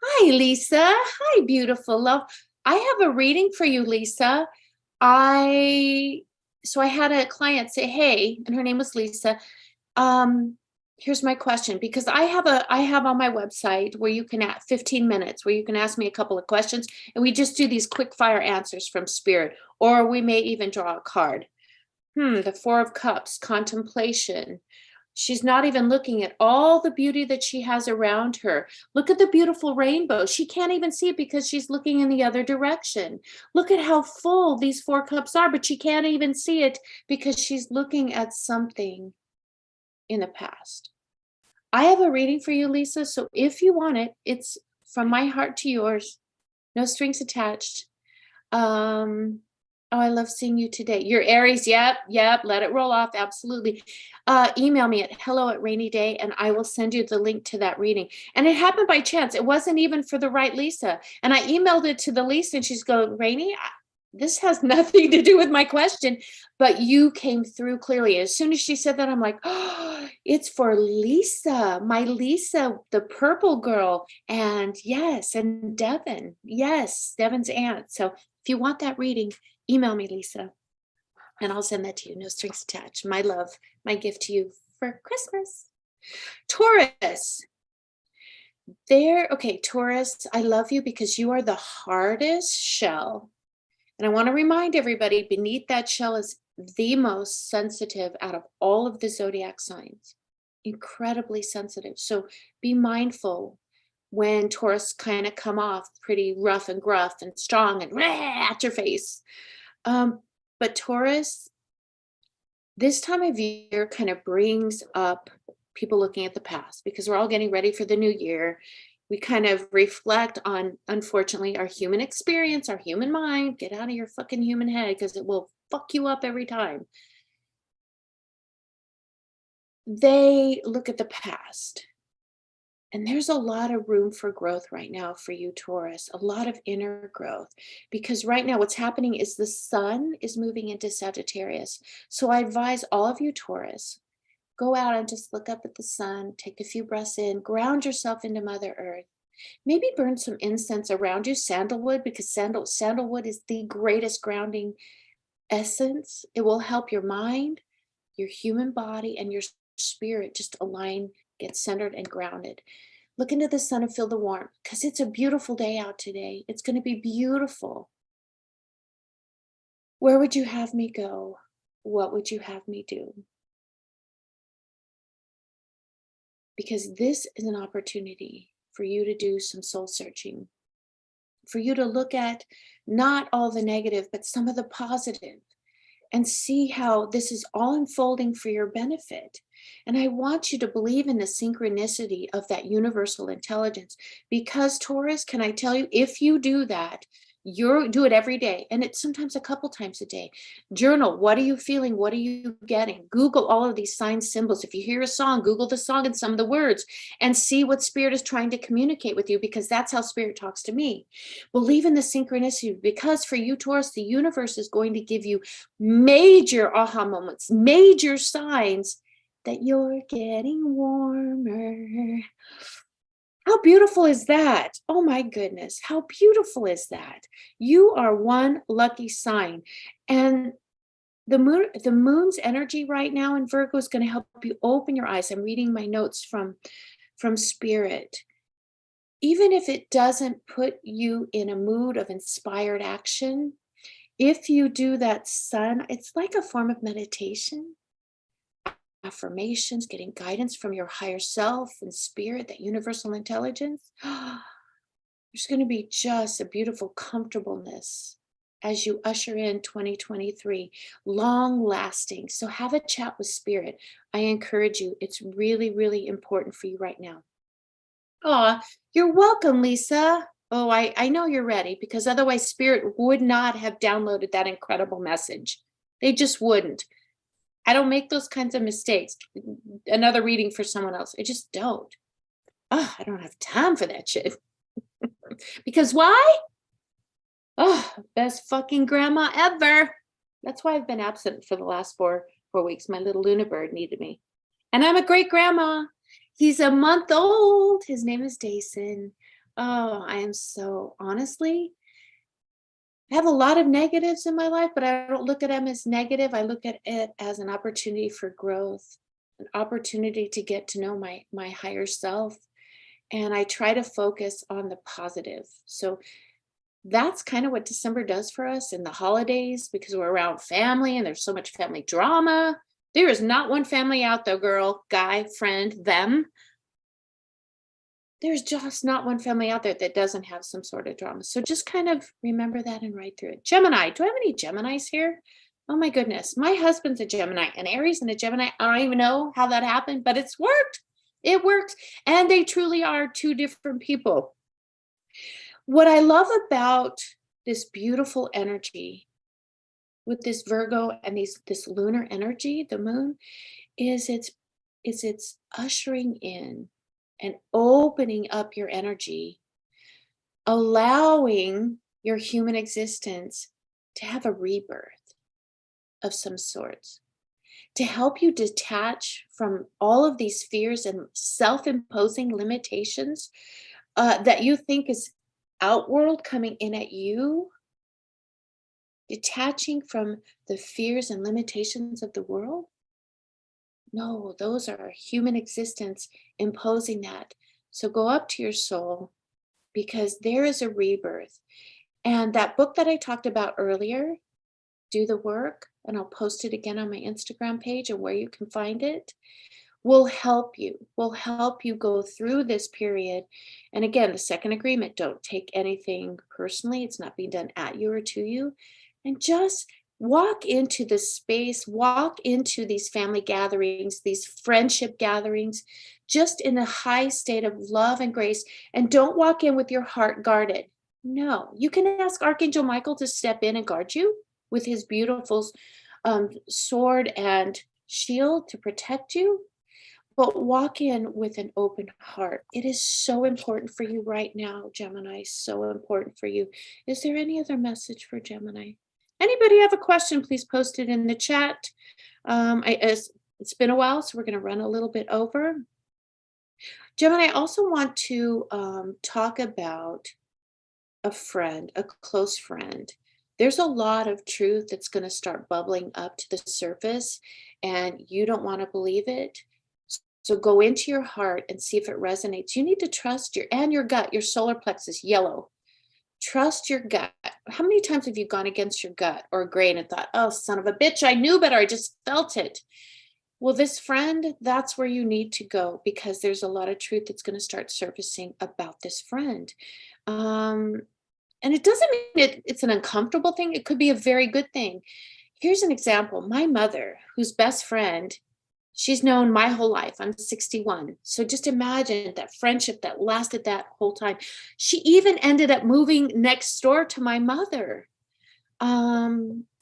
[SPEAKER 2] Hi, Lisa. Hi, beautiful love. I have a reading for you, Lisa. So I had a client say, hey, and her name was Lisa. Here's my question, because I have on my website where you can 15 minutes where you can ask me a couple of questions, and we just do these quick fire answers from spirit, or we may even draw a card. The 4 of Cups, contemplation. She's not even looking at all the beauty that she has around her. Look at the beautiful rainbow. She can't even see it because she's looking in the other direction. Look at how full these 4 cups are, but she can't even see it because she's looking at something in the past. I have a reading for you, Lisa. So if you want it, it's from my heart to yours. No strings attached. Oh, I love seeing you today. You're Aries. Yep. Let it roll off. Absolutely. Email me at hello@rainyday and I will send you the link to that reading. And it happened by chance. It wasn't even for the right Lisa. And I emailed it to the Lisa and she's going, Rainey, this has nothing to do with my question, but you came through clearly. As soon as she said that, I'm like, oh, it's for Lisa, my Lisa, the purple girl. And yes, and Devin. Yes, Devin's aunt. So if you want that reading, email me, Lisa, and I'll send that to you. No strings attached. My love, my gift to you for Christmas. Taurus. Okay, Taurus, I love you because you are the hardest shell. And I want to remind everybody, beneath that shell is the most sensitive out of all of the zodiac signs. Incredibly sensitive. So be mindful when Taurus kind of come off pretty rough and gruff and strong and at your face. But Taurus, this time of year kind of brings up people looking at the past because we're all getting ready for the new year. We kind of reflect on, unfortunately, our human experience, our human mind. Get out of your fucking human head because it will fuck you up every time. They look at the past. And there's a lot of room for growth right now for you, Taurus, a lot of inner growth. Because right now what's happening is the sun is moving into Sagittarius. So I advise all of you, Taurus, go out and just look up at the sun, take a few breaths in, ground yourself into Mother Earth. Maybe burn some incense around you, sandalwood, because sandalwood is the greatest grounding essence. It will help your mind, your human body, and your spirit just align, get centered and grounded. Look into the sun and feel the warmth because it's a beautiful day out today. It's going to be beautiful. Where would you have me go? What would you have me do? Because this is an opportunity for you to do some soul searching, for you to look at not all the negative, but some of the positive, and see how this is all unfolding for your benefit. And I want you to believe in the synchronicity of that universal intelligence, because Taurus, can I tell you, if you do that, you do it every day, and it's sometimes a couple times a day. Journal. What are you feeling? What are you getting? Google all of these signs, symbols. If you hear a song, Google the song and some of the words and see what spirit is trying to communicate with you, because that's how spirit talks to me. Believe in the synchronicity, because for you, Taurus, the universe is going to give you major aha moments, major signs that you're getting warmer. How beautiful is that? Oh my goodness, how beautiful is that? You are one lucky sign. And the moon's energy right now in Virgo is going to help you open your eyes. I'm reading my notes from spirit. Even if it doesn't put you in a mood of inspired action, if you do that sun, it's like a form of meditation. Affirmations, getting guidance from your higher self and spirit, that universal intelligence. There's going to be just a beautiful comfortableness as you usher in 2023, long lasting. So have a chat with spirit. I encourage you. It's really, really important for you right now. Oh, you're welcome, Lisa. Oh, I know you're ready, because otherwise spirit would not have downloaded that incredible message. They just wouldn't. I don't make those kinds of mistakes. Another reading for someone else. I just don't. Oh, I don't have time for that shit. Because why? Oh, best fucking grandma ever. That's why I've been absent for the last four weeks. My little Luna bird needed me. And I'm a great grandma. He's a month old. His name is Dason. Oh, I am so, honestly, I have a lot of negatives in my life, but I don't look at them as negative. I look at it as an opportunity for growth, an opportunity to get to know my higher self. And I try to focus on the positive. So that's kind of what December does for us in the holidays, because we're around family and there's so much family drama. There is not one family out there, girl, guy, friend, them. There's just not one family out there that doesn't have some sort of drama. So just kind of remember that and write through it. Gemini, do I have any Geminis here? Oh my goodness. My husband's a Gemini, an Aries and a Gemini. I don't even know how that happened, but it's worked. It works. And they truly are two different people. What I love about this beautiful energy with this Virgo and this lunar energy, the moon, is it's ushering in and opening up your energy, allowing your human existence to have a rebirth of some sorts, to help you detach from all of these fears and self-imposing limitations that you think is outworld coming in at you, detaching from the fears and limitations of the world. No, those are human existence imposing that. So go up to your soul, because there is a rebirth. And that book that I talked about earlier, Do the Work, and I'll post it again on my Instagram page and where you can find it, will help you go through this period. And again, the second agreement, don't take anything personally. It's not being done at you or to you. And just walk into the space, walk into these family gatherings, these friendship gatherings, just in a high state of love and grace. And don't walk in with your heart guarded. No, you can ask Archangel Michael to step in and guard you with his beautiful sword and shield to protect you. But walk in with an open heart. It is so important for you right now, Gemini, so important for you. Is there any other message for Gemini? Anybody have a question, please post it in the chat. It's been a while, so we're going to run a little bit over. Gemini, I also want to talk about a friend, a close friend. There's a lot of truth that's going to start bubbling up to the surface, and you don't want to believe it. So go into your heart and see if it resonates. You need to trust your gut, your solar plexus, yellow. Trust your gut. How many times have you gone against your gut or grain and thought, oh, son of a bitch, I knew better, I just felt it. Well, this friend, that's where you need to go, because there's a lot of truth that's going to start surfacing about this friend. And it doesn't mean it's an uncomfortable thing. It could be a very good thing. Here's an example. My mother, whose best friend, she's known my whole life. I'm 61. So just imagine that friendship that lasted that whole time. She even ended up moving next door to my mother.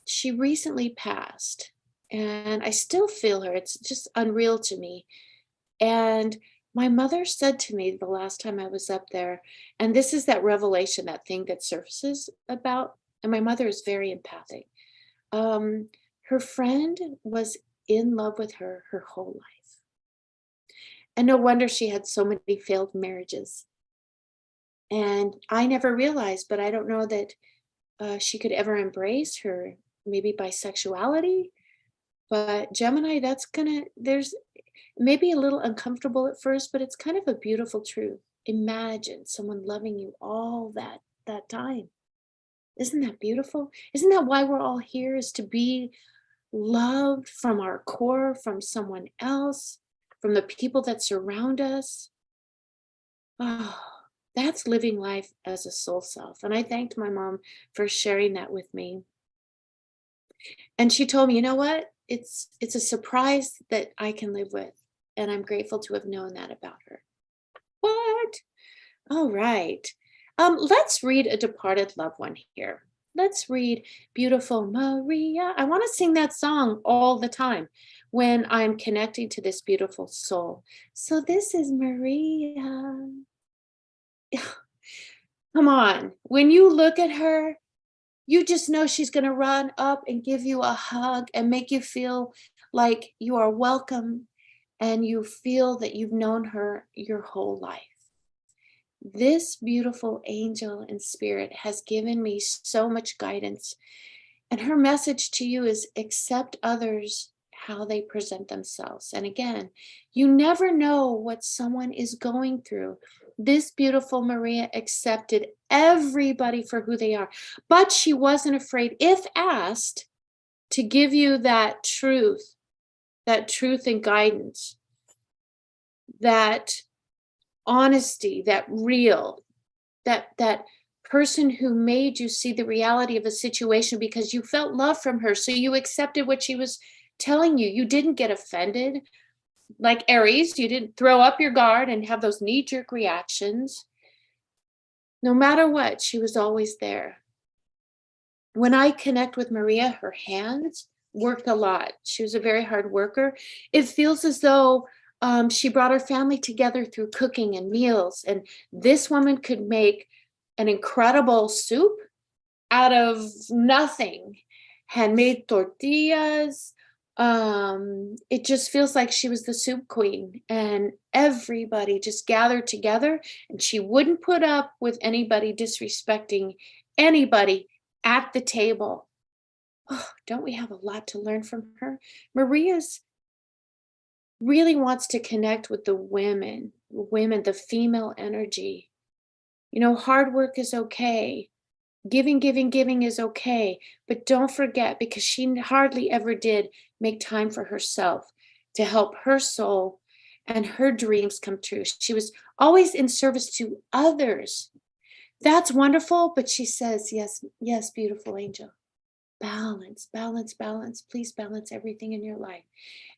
[SPEAKER 2] She recently passed, and I still feel her. It's just unreal to me. And my mother said to me the last time I was up there, and this is that revelation, that thing that surfaces about, and my mother is very empathic. Her friend was in love with her whole life. And no wonder she had so many failed marriages. And I never realized, but I don't know that she could ever embrace her, maybe bisexuality. But Gemini, there's maybe a little uncomfortable at first, but it's kind of a beautiful truth. Imagine someone loving you all that time. Isn't that beautiful? Isn't that why we're all here, is to be loved from our core, from someone else, from the people that surround us? Oh, that's living life as a soul self. And I thanked my mom for sharing that with me. And she told me, you know what? It's a surprise that I can live with. And I'm grateful to have known that about her. What? All right. Let's read a departed loved one here. Let's read Beautiful Maria. I want to sing that song all the time when I'm connecting to this beautiful soul. So this is Maria. Come on. When you look at her, you just know she's going to run up and give you a hug and make you feel like you are welcome, and you feel that you've known her your whole life. This beautiful angel and spirit has given me so much guidance. And her message to you is accept others how they present themselves. And again, you never know what someone is going through. This beautiful Maria accepted everybody for who they are, but she wasn't afraid, if asked, to give you that truth and guidance, that honesty, that real, that person who made you see the reality of a situation because you felt love from her. So you accepted what she was telling you. You didn't get offended. like Aries, you didn't throw up your guard and have those knee-jerk reactions. No matter what, she was always there. When I connect with Maria, her hands worked a lot. She was a very hard worker. It feels as though she brought her family together through cooking and meals. And this woman could make an incredible soup out of nothing, handmade tortillas. It just feels like she was the soup queen, and everybody just gathered together, and she wouldn't put up with anybody disrespecting anybody at the table. Oh, don't we have a lot to learn from her? Maria's really wants to connect with the women, the female energy. You know, hard work is okay. Giving is okay. But don't forget, because she hardly ever did make time for herself to help her soul and her dreams come true. She was always in service to others. That's wonderful. But she says, yes, yes, beautiful angel. Balance, balance, balance. Please balance everything in your life.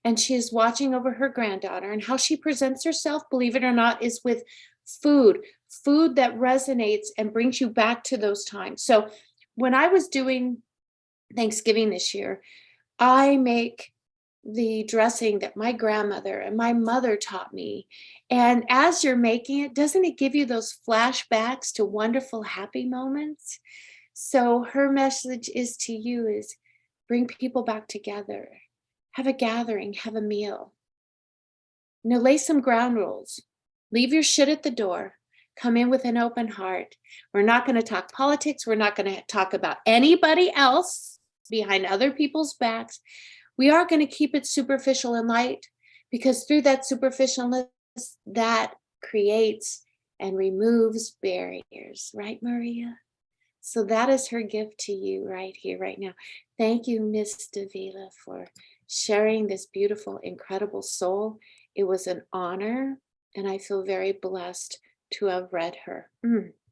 [SPEAKER 2] And she is watching over her granddaughter, and how she presents herself, believe it or not, is with food that resonates and brings you back to those times. So when I was doing Thanksgiving this year, I make the dressing that my grandmother and my mother taught me. And as you're making it, doesn't it give you those flashbacks to wonderful, happy moments? So her message is to you is bring people back together, have a gathering, have a meal. You know, lay some ground rules. Leave your shit at the door. Come in with an open heart. We're not going to talk politics. We're not going to talk about anybody else behind other people's backs. We are going to keep it superficial and light, because through that superficialness, that creates and removes barriers. Right, Maria? So that is her gift to you right here, right now. Thank you, Miss Davila, for sharing this beautiful, incredible soul. It was an honor, and I feel very blessed to have read her.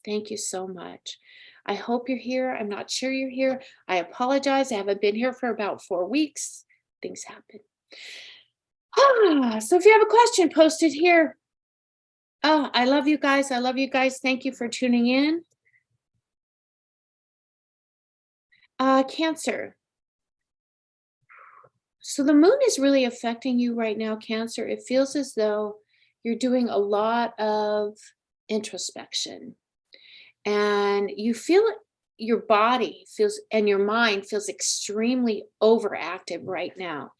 [SPEAKER 2] Thank you so much. I hope you're here. I'm not sure you're here. I apologize. I haven't been here for about 4 weeks. Things happen. So if you have a question, post it here. Oh, I love you guys. I love you guys. Thank you for tuning in. Cancer. So the moon is really affecting you right now, Cancer. It feels as though you're doing a lot of introspection, and you feel your body feels and your mind feels extremely overactive right now.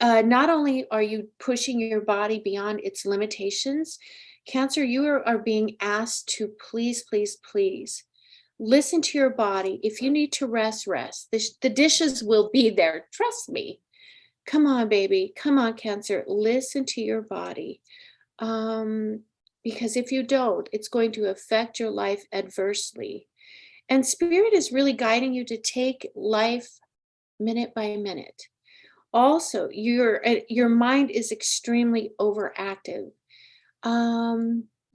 [SPEAKER 2] Not only are you pushing your body beyond its limitations, Cancer, you are being asked to please, please, please listen to your body. If you need to rest, rest. The dishes will be there. Trust me. Come on, baby. Come on, Cancer. Listen to your body. Because if you don't, it's going to affect your life adversely. And Spirit is really guiding you to take life minute by minute. Also, your mind is extremely overactive.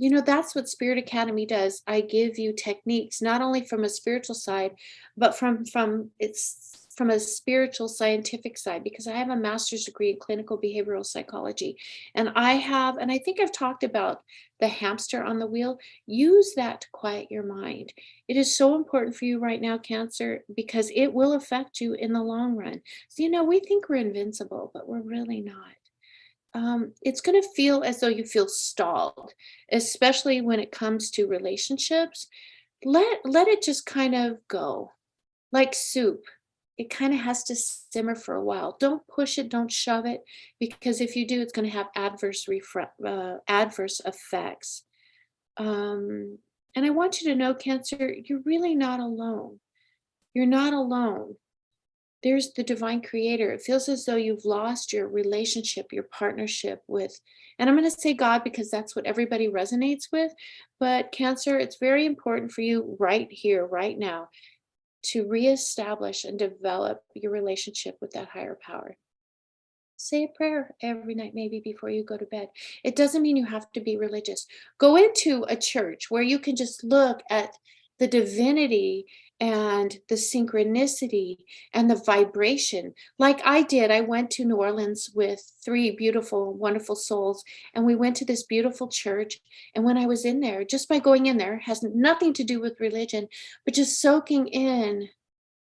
[SPEAKER 2] You know, that's what Spirit Academy does. I give you techniques, not only from a spiritual side, but from a spiritual scientific side, because I have a master's degree in clinical behavioral psychology. And I think I've talked about the hamster on the wheel. Use that to quiet your mind. It is so important for you right now, Cancer, because it will affect you in the long run. So, you know, we think we're invincible, but we're really not. It's going to feel as though you feel stalled, especially when it comes to relationships. Let it just kind of go like soup. It kind of has to simmer for a while. Don't push it, don't shove it, because if you do, it's going to have adverse effects. And I want you to know, Cancer, you're really not alone. You're not alone. There's the divine creator. It feels as though you've lost your relationship, your partnership with, and I'm going to say God because that's what everybody resonates with. But Cancer, it's very important for you right here, right now, to reestablish and develop your relationship with that higher power. Say a prayer every night, maybe before you go to bed. It doesn't mean you have to be religious. Go into a church where you can just look at the divinity and the synchronicity and the vibration. Like I did, I went to New Orleans with 3 beautiful, wonderful souls, and we went to this beautiful church. And when I was in there, just by going in there, has nothing to do with religion, but just soaking in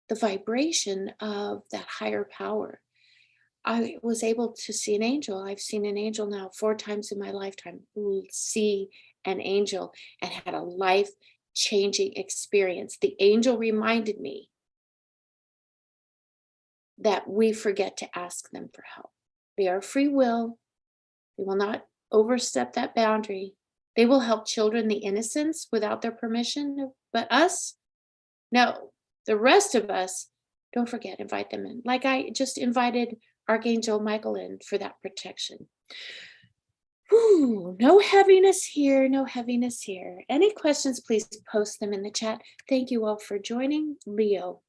[SPEAKER 2] the vibration of that higher power, I was able to see an angel. I've seen an angel now 4 times in my lifetime. See an angel and had a life-changing experience. The angel reminded me that we forget to ask them for help. They are free will. They will not overstep that boundary. They will help children, the innocents, without their permission. But us, no. The rest of us, don't forget, invite them in. Like I just invited Archangel Michael in for that protection. Whew, no heaviness here, no heaviness here. Any questions, please post them in the chat. Thank you all for joining. Leo.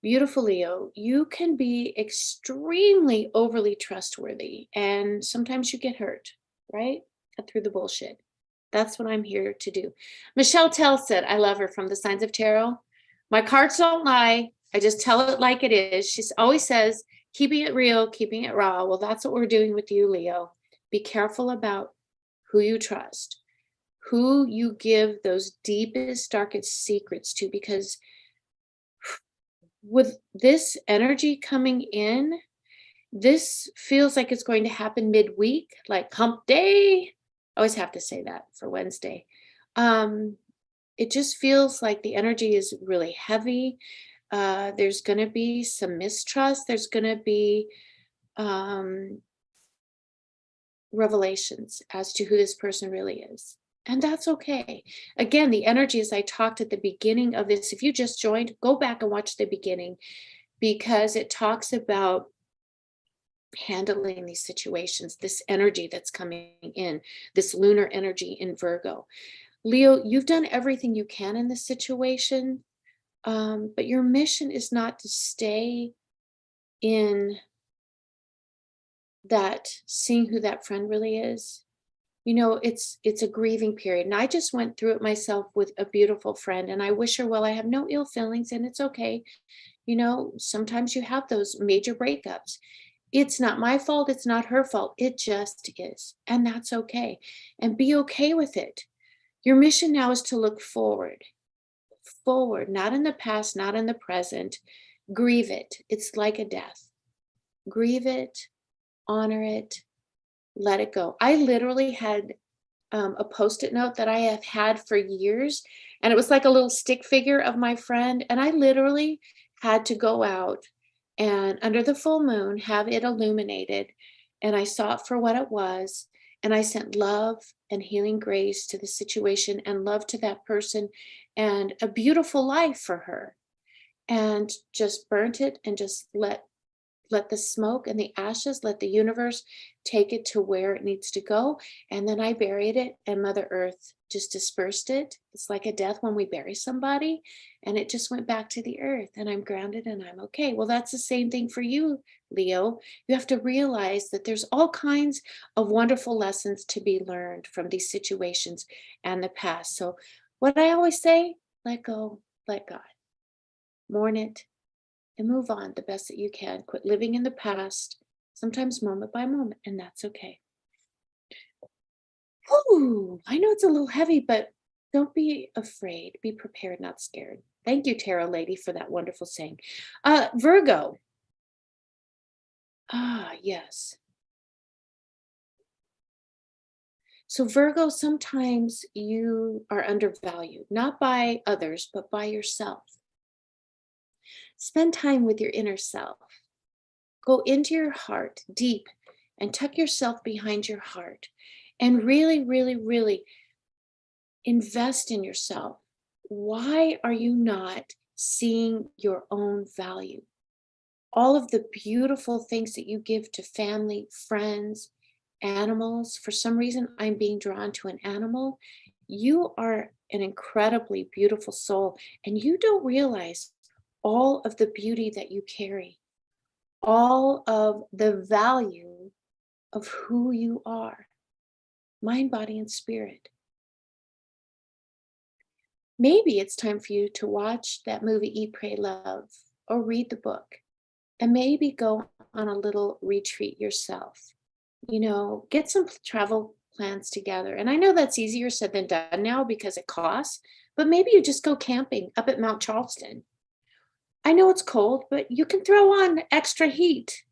[SPEAKER 2] Beautiful Leo, you can be extremely overly trustworthy, and sometimes you get hurt, right? Cut through the bullshit. That's what I'm here to do. Michelle Tell said, I love her, from the Signs of Tarot. My cards don't lie. I just tell it like it is. She always says, keeping it real, keeping it raw. Well, that's what we're doing with you, Leo. Be careful about who you trust, who you give those deepest, darkest secrets to, because with this energy coming in, this feels like it's going to happen midweek, like hump day. I always have to say that for Wednesday. It just feels like the energy is really heavy. There's going to be some mistrust. There's going to be revelations as to who this person really is. And that's okay. Again, the energy, as I talked at the beginning of this, if you just joined, go back and watch the beginning, because it talks about handling these situations, this energy that's coming in, this lunar energy in Virgo. Leo, you've done everything you can in this situation, but your mission is not to stay in that seeing who that friend really is. You know, it's a grieving period. And I just went through it myself with a beautiful friend, and I wish her well. I have no ill feelings, and it's okay. You know, sometimes you have those major breakups. It's not my fault. It's not her fault. It just is. And that's okay. And be okay with it. Your mission now is to look forward, not in the past, not in the present. Grieve it. It's like a death. Grieve it, honor it, let it go. I literally had a Post-it note that I have had for years, and it was like a little stick figure of my friend. And I literally had to go out and under the full moon have it illuminated. And I saw it for what it was. And I sent love and healing grace to the situation, and love to that person, and a beautiful life for her. And just burnt it, and just let the smoke and the ashes, let the universe take it to where it needs to go. And then I buried it, and Mother Earth just dispersed it. It's like a death when we bury somebody, and it just went back to the earth, and I'm grounded and I'm okay. Well, that's the same thing for you, Leo. You have to realize that there's all kinds of wonderful lessons to be learned from these situations and the past. So what I always say, let go, let God, mourn it, and move on the best that you can. Quit living in the past, sometimes moment by moment, and that's okay. Ooh, I know it's a little heavy, but don't be afraid. Be prepared, not scared. Thank you, Tarot Lady, for that wonderful saying. Virgo. Yes. So Virgo, sometimes you are undervalued, not by others, but by yourself. Spend time with your inner self. Go into your heart deep and tuck yourself behind your heart, and really, really, really invest in yourself. Why are you not seeing your own value? All of the beautiful things that you give to family, friends, animals. For some reason, I'm being drawn to an animal. You are an incredibly beautiful soul, and you don't realize all of the beauty that you carry, all of the value of who you are, mind, body, and spirit. Maybe it's time for you to watch that movie Eat, Pray, Love, or read the book, and maybe go on a little retreat yourself. Get some travel plans together. And I know that's easier said than done now because it costs, but maybe you just go camping up at Mount Charleston. I know it's cold, but you can throw on extra heat.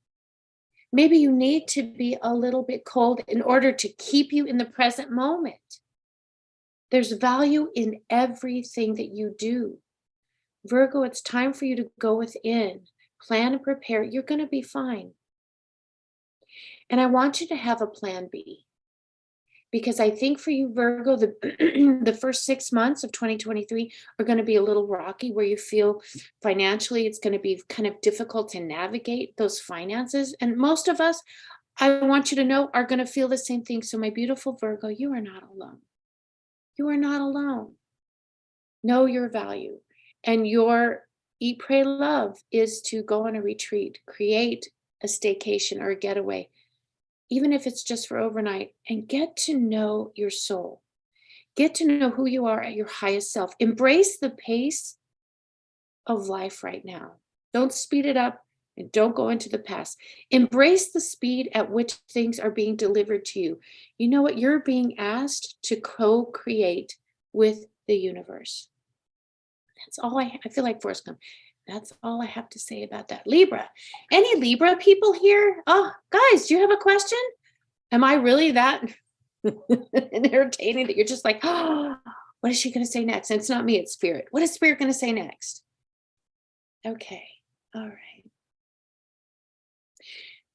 [SPEAKER 2] Maybe you need to be a little bit cold in order to keep you in the present moment. There's value in everything that you do. Virgo, it's time for you to go within, plan and prepare. You're going to be fine. And I want you to have a plan B. Because I think for you, Virgo, the first 6 months of 2023 are going to be a little rocky, where you feel financially it's going to be kind of difficult to navigate those finances. And most of us, I want you to know, are going to feel the same thing. So my beautiful Virgo, you are not alone. You are not alone. Know your value. And your Eat, Pray, Love is to go on a retreat, create a staycation or a getaway, even if it's just for overnight, and get to know your soul. Get to know who you are at your highest self. Embrace the pace of life right now. Don't speed it up and don't go into the past. Embrace the speed at which things are being delivered to you. You know what? You're being asked to co-create with the universe. That's all I feel like Forrest Gump. That's all I have to say about that. Libra. Any Libra people here? Oh, guys, do you have a question? Am I really that entertaining that you're just like, oh, what is she going to say next? And it's not me, it's Spirit. What is Spirit going to say next? Okay. All right.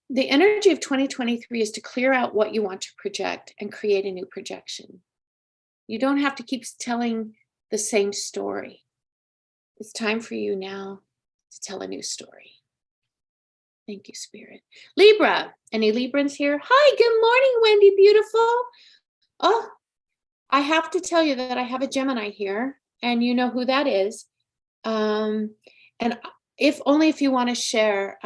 [SPEAKER 2] The energy of 2023 is to clear out what you want to project and create a new projection. You don't have to keep telling the same story. It's time for you now to tell a new story. Thank you, Spirit. Libra. Any Librans here? Hi, good morning, Wendy, beautiful. Oh, I have to tell you that I have a Gemini here, and you know who that is. And if you want to share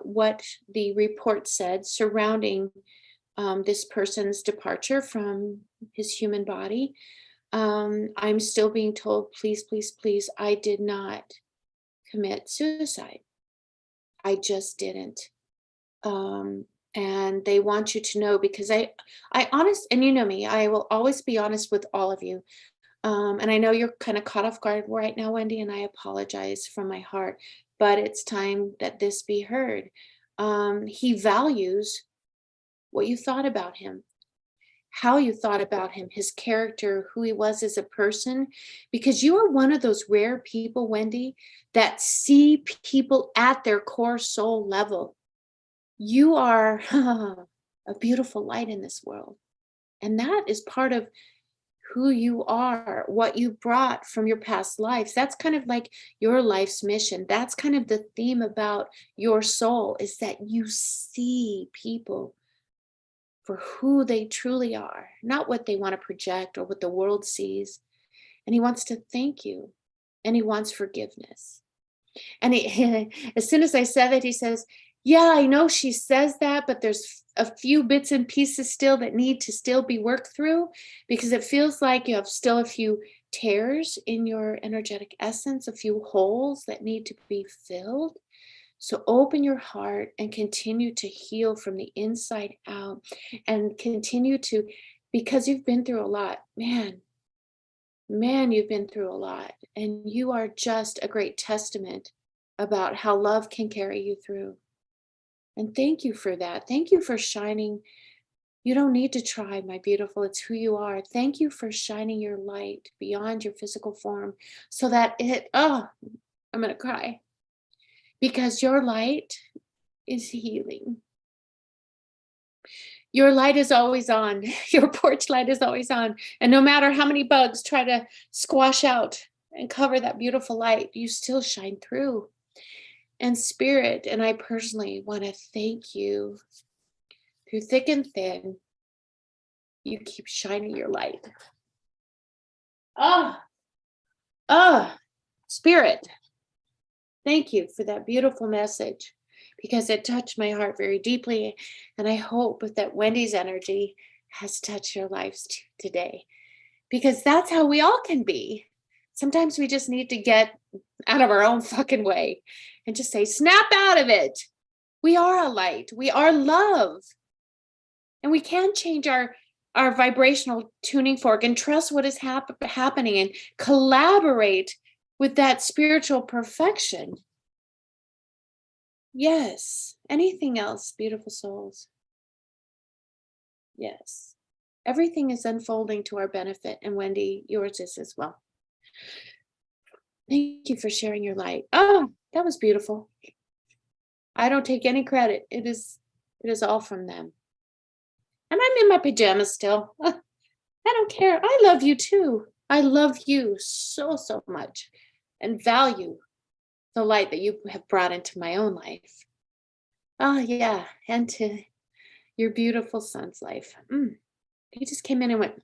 [SPEAKER 2] what the report said surrounding this person's departure from his human body. I'm still being told, please, please, please, I did not commit suicide. I just didn't. And they want you to know, because I honest, and you know me, I will always be honest with all of you. And I know you're kind of caught off guard right now, Wendy, and I apologize from my heart, but it's time that this be heard. He values what you thought about him, how you thought about him, his character, who he was as a person, because you are one of those rare people, Wendy, that see people at their core soul level. You are a beautiful light in this world. And that is part of who you are, what you brought from your past lives. That's kind of like your life's mission. That's kind of the theme about your soul, is that you see people for who they truly are, not what they want to project or what the world sees. And he wants to thank you, and he wants forgiveness. And as soon as I said that, he says, yeah, I know she says that, but there's a few bits and pieces still that need to still be worked through, because it feels like you have still a few tears in your energetic essence, a few holes that need to be filled. So open your heart and continue to heal from the inside out, and continue to, because you've been through a lot, man, you've been through a lot, and you are just a great testament about how love can carry you through. And thank you for that. Thank you for shining. You don't need to try, my beautiful. It's who you are. Thank you for shining your light beyond your physical form, so that I'm going to cry. Because your light is healing. Your light is always on. Your porch light is always on. And no matter how many bugs try to squash out and cover that beautiful light, you still shine through. And Spirit, and I personally want to thank you. Through thick and thin, you keep shining your light. Spirit, thank you for that beautiful message, because it touched my heart very deeply. And I hope that Wendy's energy has touched your lives today, because that's how we all can be. Sometimes we just need to get out of our own fucking way and just say, snap out of it. We are a light. We are love. And we can change our vibrational tuning fork and trust what is happening and collaborate with that spiritual perfection. Yes. Anything else, beautiful souls? Yes. Everything is unfolding to our benefit. And Wendy, yours is as well. Thank you for sharing your light. Oh, that was beautiful. I don't take any credit. It is all from them. And I'm in my pajamas still. I don't care. I love you too. I love you so, so much and value the light that you have brought into my own life. Oh, yeah. And to your beautiful son's life. He just came in and went,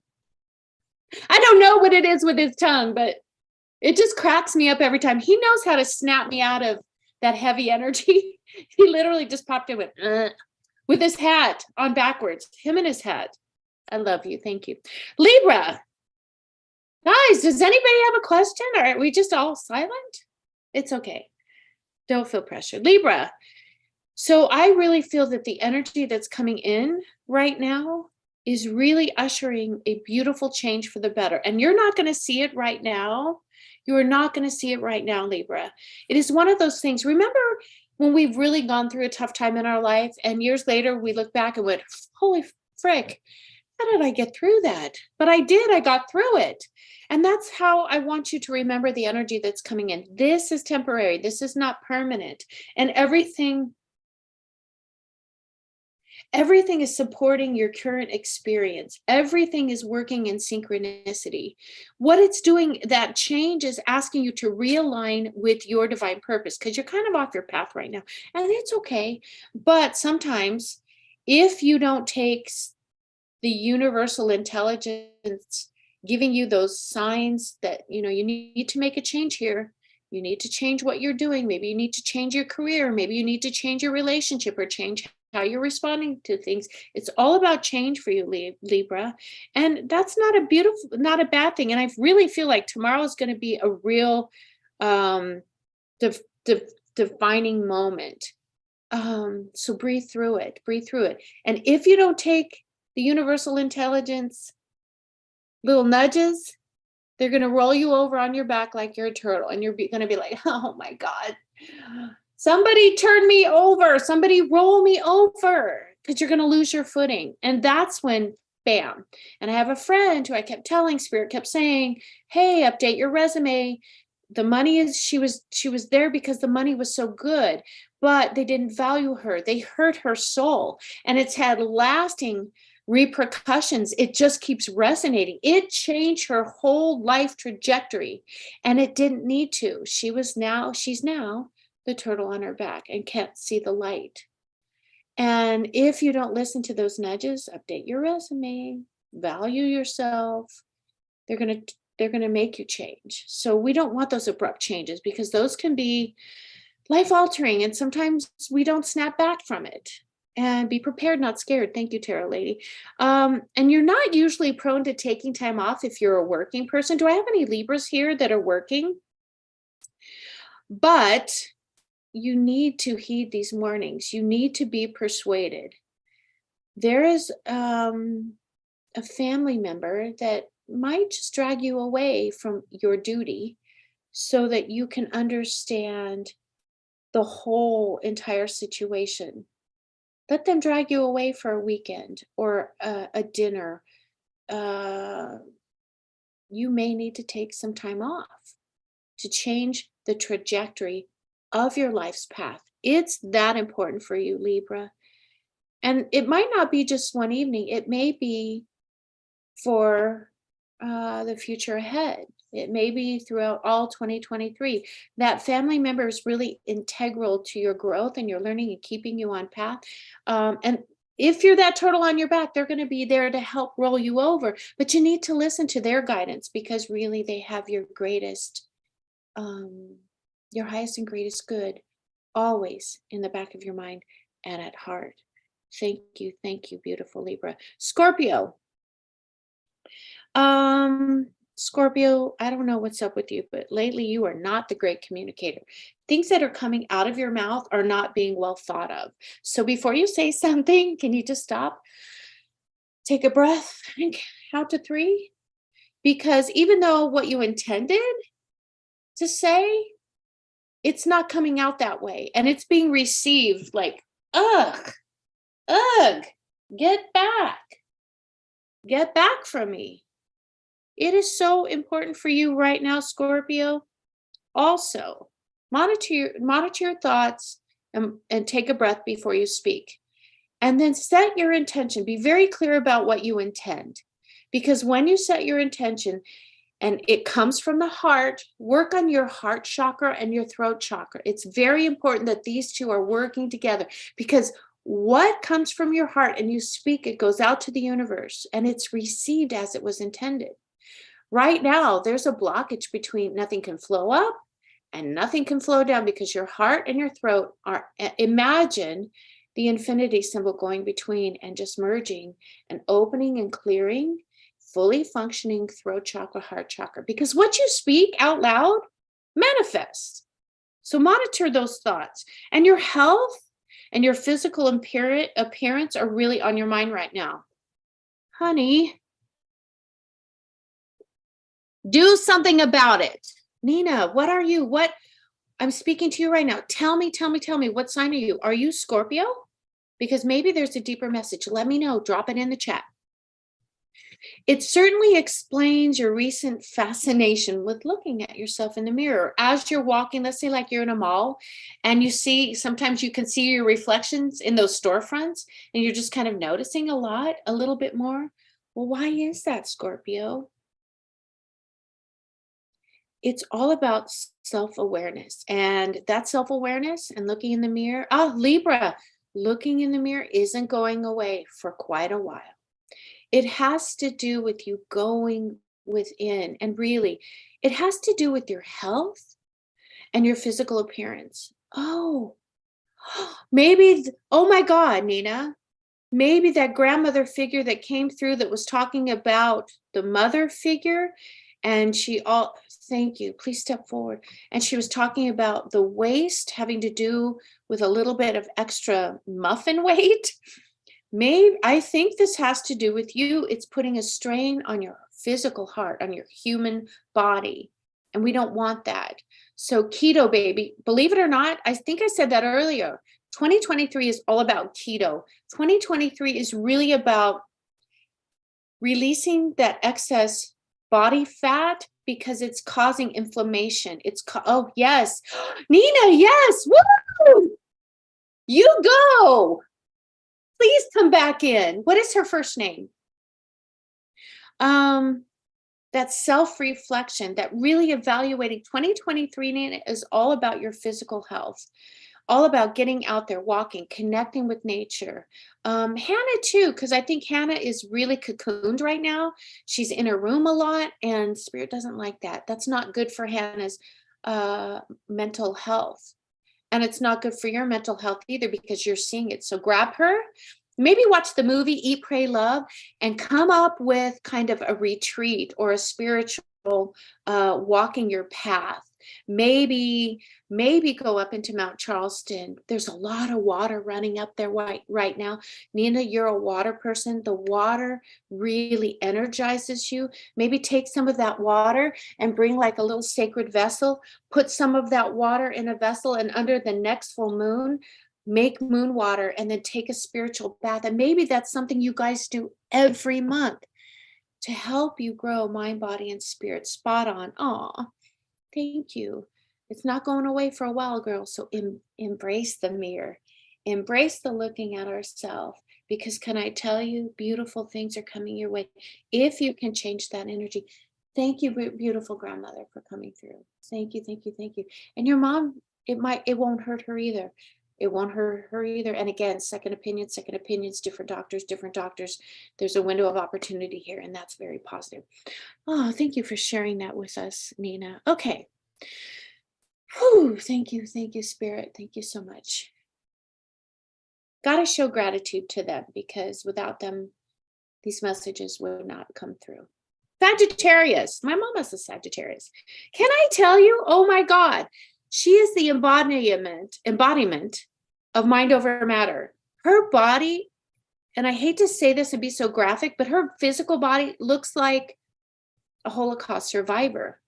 [SPEAKER 2] I don't know what it is with his tongue, but it just cracks me up every time. He knows how to snap me out of that heavy energy. He literally just popped in with his hat on backwards, him and his hat. I love you. Thank you. Libra. Guys, does anybody have a question, or are we just all silent? It's okay. Don't feel pressured. Libra. So I really feel that the energy that's coming in right now is really ushering a beautiful change for the better. And you're not going to see it right now. You are not going to see it right now, Libra. It is one of those things. Remember when we've really gone through a tough time in our life and years later we look back and went, holy frick, how did I get through that? But I did. I got through it. And that's how I want you to remember the energy that's coming in. This is temporary. This is not permanent. And everything is supporting your current experience. Everything is working in synchronicity. What it's doing, that change is asking you to realign with your divine purpose, because you're kind of off your path right now. And it's okay. But sometimes if you don't take the universal intelligence giving you those signs that, you need to make a change here. You need to change what you're doing. Maybe you need to change your career. Maybe you need to change your relationship or change how you're responding to things. It's all about change for you, Libra. And that's not a bad thing. And I really feel like tomorrow is going to be a real defining moment. So breathe through it. And if you don't take the universal intelligence little nudges, they're going to roll you over on your back like you're a turtle. And you're going to be like, oh my God, somebody turn me over. Somebody roll me over, because you're going to lose your footing. And that's when, bam. And I have a friend who I kept telling, Spirit kept saying, hey, update your resume. The money is, she was there because the money was so good, but they didn't value her. They hurt her soul, and it's had lasting repercussions. It just keeps resonating. It changed her whole life trajectory, and it didn't need to. She's now the turtle on her back and can't see the light. And if you don't listen to those nudges, update your resume, value yourself, they're going to make you change. So we don't want those abrupt changes, because those can be life altering, and sometimes we don't snap back from it. And be prepared, not scared. Thank you, Tarot Lady. And you're not usually prone to taking time off if you're a working person. Do I have any Libras here that are working? But you need to heed these warnings. You need to be persuaded. There is a family member that might just drag you away from your duty so that you can understand the whole entire situation. Let them drag you away for a weekend or a dinner. You may need to take some time off to change the trajectory of your life's path. It's that important for you, Libra. And it might not be just one evening. It may be for the future ahead. It may be throughout all 2023. That family member is really integral to your growth and your learning and keeping you on path. And if you're that turtle on your back, they're going to be there to help roll you over. But you need to listen to their guidance, because really they have your greatest, your highest and greatest good always in the back of your mind and at heart. Thank you, beautiful Libra. Scorpio. Scorpio, I don't know what's up with you, but lately you are not the great communicator. Things that are coming out of your mouth are not being well thought of. So before you say something, can you just stop? Take a breath and count to 3. Because even though what you intended to say, it's not coming out that way. And it's being received like, ugh, ugh, get back. Get back from me. It is so important for you right now, Scorpio. Also, monitor your thoughts and take a breath before you speak. And then set your intention. Be very clear about what you intend. Because when you set your intention and it comes from the heart, work on your heart chakra and your throat chakra. It's very important that these two are working together, because what comes from your heart and you speak, it goes out to the universe and it's received as it was intended. Right now, there's a blockage between nothing can flow up and nothing can flow down, because your heart and your throat are, imagine the infinity symbol going between and just merging and opening and clearing, fully functioning throat chakra, heart chakra, because what you speak out loud manifests. So monitor those thoughts, and your health and your physical appearance are really on your mind right now. Honey, do something about it. Nina, what are you? What? I'm speaking to you right now. Tell me, what sign are you? Are you Scorpio? Because maybe there's a deeper message. Let me know. Drop it in the chat. It certainly explains your recent fascination with looking at yourself in the mirror. As you're walking, let's say like you're in a mall and you see, sometimes you can see your reflections in those storefronts and you're just kind of noticing a little bit more. Well, why is that, Scorpio? It's all about self-awareness, and that self-awareness and looking in the mirror. Libra, looking in the mirror isn't going away for quite a while. It has to do with you going within, and really, it has to do with your health and your physical appearance. Oh, maybe, oh my God, Nina, maybe that grandmother figure that came through that was talking about the mother figure, and thank you, please step forward. And she was talking about the waist having to do with a little bit of extra muffin weight. Maybe, I think this has to do with you. It's putting a strain on your physical heart, on your human body. And we don't want that. So keto, baby, believe it or not, I think I said that earlier. 2023 is all about keto. 2023 is really about releasing that excess body fat, because it's causing inflammation. Oh, yes. Nina, yes. Woo! You go. Please come back in. What is her first name? That self-reflection, that really evaluating. 2023, Nina, is all about your physical health, all about getting out there, walking, connecting with nature. Hannah too, because I think Hannah is really cocooned right now. She's in her room a lot, and Spirit doesn't like that. That's not good for Hannah's mental health. And it's not good for your mental health either, because you're seeing it. So grab her, maybe watch the movie Eat, Pray, Love, and come up with kind of a retreat or a spiritual walking your path. Maybe go up into Mount Charleston. There's a lot of water running up there right now. Nina, you're a water person. The water really energizes you. Maybe take some of that water and bring like a little sacred vessel. Put some of that water in a vessel, and under the next full moon, make moon water, and then take a spiritual bath. And maybe that's something you guys do every month to help you grow mind, body, and spirit. Spot on. Aw. Thank you. It's not going away for a while, girl. So embrace the mirror. Embrace the looking at ourselves. Because can I tell you, beautiful things are coming your way if you can change that energy. Thank you, beautiful grandmother, for coming through. Thank you, thank you, thank you. And your mom, it won't hurt her either. It won't hurt her either. And again, second opinions, different doctors. There's a window of opportunity here, and that's very positive. Oh, thank you for sharing that with us, Nina. Okay. Whew, thank you, Spirit. Thank you so much. Got to show gratitude to them, because without them, these messages would not come through. Sagittarius. My mom is a Sagittarius. Can I tell you? Oh my God. She is the embodiment of mind over matter. Her body, and I hate to say this and be so graphic, but her physical body looks like a Holocaust survivor.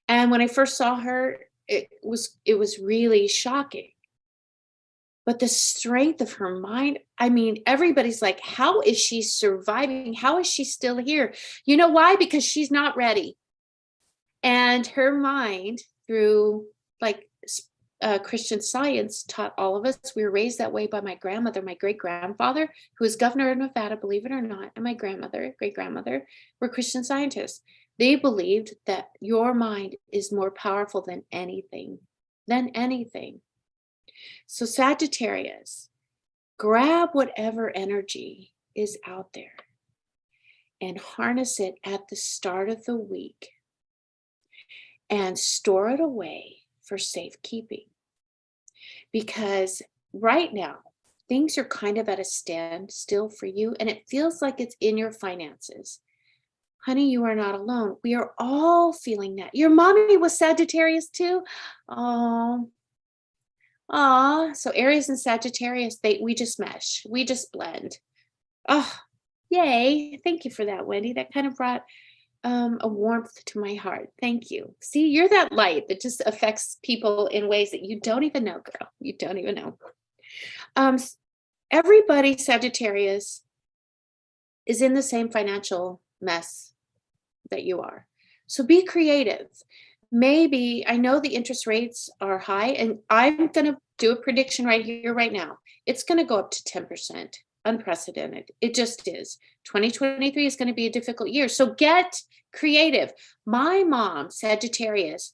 [SPEAKER 2] And when I first saw her, it was really shocking. But the strength of her mind, I mean, everybody's like, how is she surviving? How is she still here? You know why? Because she's not ready. And her mind, through like Christian Science, taught all of us. We were raised that way by my grandmother, my great-grandfather, who was governor of Nevada, believe it or not, and my grandmother, great-grandmother, were Christian Scientists. They believed that your mind is more powerful than anything. So Sagittarius, grab whatever energy is out there and harness it at the start of the week and store it away for safekeeping. Because right now, things are kind of at a standstill for you, and it feels like it's in your finances. Honey, you are not alone. We are all feeling that. Your mommy was Sagittarius too. So Aries and Sagittarius, we just mesh. We just blend. Oh, yay. Thank you for that, Wendy. That kind of brought a warmth to my heart. Thank you. See, you're that light that just affects people in ways that you don't even know, girl. You don't even know. Everybody, Sagittarius, is in the same financial mess that you are. So be creative. Maybe, I know the interest rates are high, and I'm going to do a prediction right here, right now. It's going to go up to 10%. Unprecedented. It just is. 2023 is going to be a difficult year. So get creative. My mom, Sagittarius,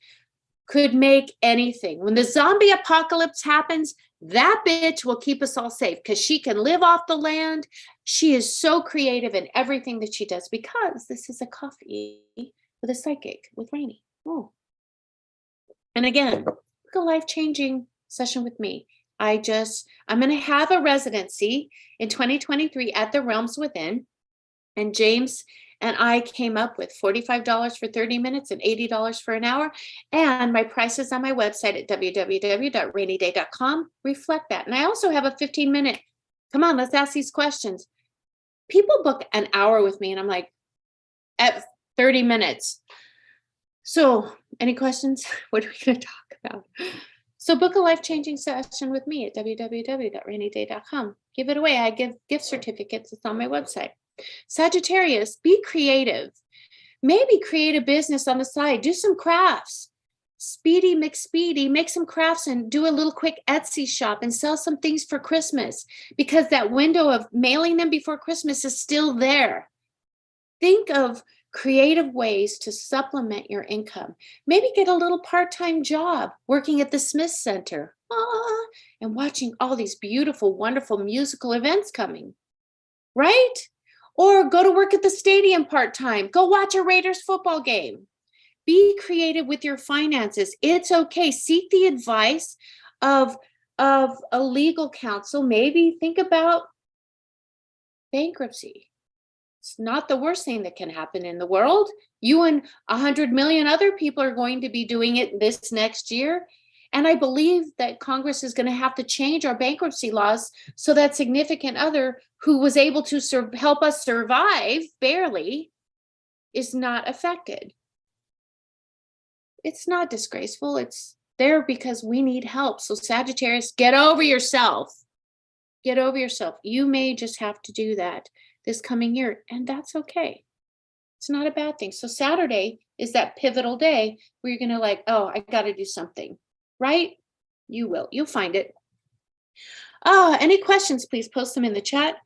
[SPEAKER 2] could make anything. When the zombie apocalypse happens, that bitch will keep us all safe because she can live off the land. She is so creative in everything that she does, because this is a coffee with a psychic with Rainey. Oh. And again, a life-changing session with me. I'm going to have a residency in 2023 at the Realms Within. And James and I came up with $45 for 30 minutes and $80 for an hour. And my prices on my website at www.rainyday.com reflect that. And I also have a 15-minute, come on, let's ask these questions. People book an hour with me, and I'm like, at 30 minutes. So any questions? What are we going to talk about? So book a life-changing session with me at www.rainyday.com. Give it away. I give gift certificates. It's on my website. Sagittarius, be creative. Maybe create a business on the side. Do some crafts. Speedy McSpeedy, make some crafts and do a little quick Etsy shop and sell some things for Christmas, because that window of mailing them before Christmas is still there. Think of creative ways to supplement your income. Maybe get a little part-time job working at the Smith Center and watching all these beautiful, wonderful musical events coming, right? Or go to work at the stadium part-time. Go watch a Raiders football game. Be creative with your finances. It's okay. Seek the advice of a legal counsel. Maybe think about bankruptcy. It's not the worst thing that can happen in the world. You and 100 million other people are going to be doing it this next year. And I believe that Congress is going to have to change our bankruptcy laws so that significant other who was able to help us survive barely is not affected. It's not disgraceful. It's there because we need help. So Sagittarius, get over yourself. Get over yourself. You may just have to do that this coming year, and that's okay. It's not a bad thing. So Saturday is that pivotal day where you're going to like, oh, I got to do something, right? You will. You'll find it. Any questions, please post them in the chat.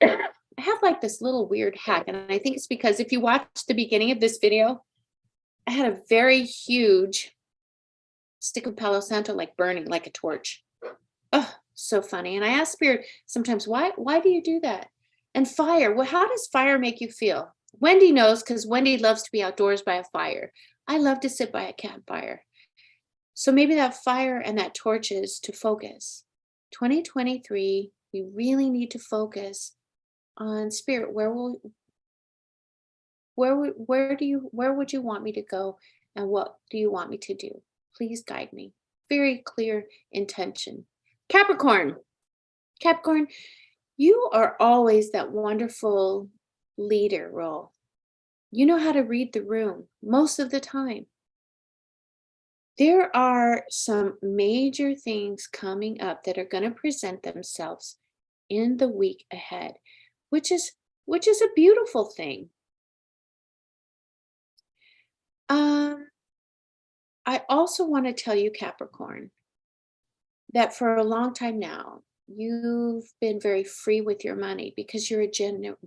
[SPEAKER 2] I have like this little weird hack, and I think it's because if you watch the beginning of this video, I had a very huge stick of Palo Santo like burning like a torch. Oh, so funny. And I ask Spirit sometimes, why do you do that? And fire, well, how does fire make you feel? Wendy knows, because Wendy loves to be outdoors by a fire. I love to sit by a campfire. So maybe that fire and that torch is to focus. 2023, we really need to focus on Spirit. Where would you want me to go? And what do you want me to do? Please guide me. Very clear intention. Capricorn. Capricorn, you are always that wonderful leader role. You know how to read the room most of the time. There are some major things coming up that are going to present themselves in the week ahead, which is a beautiful thing. I also want to tell you, Capricorn, that for a long time now, you've been very free with your money because you're a genuine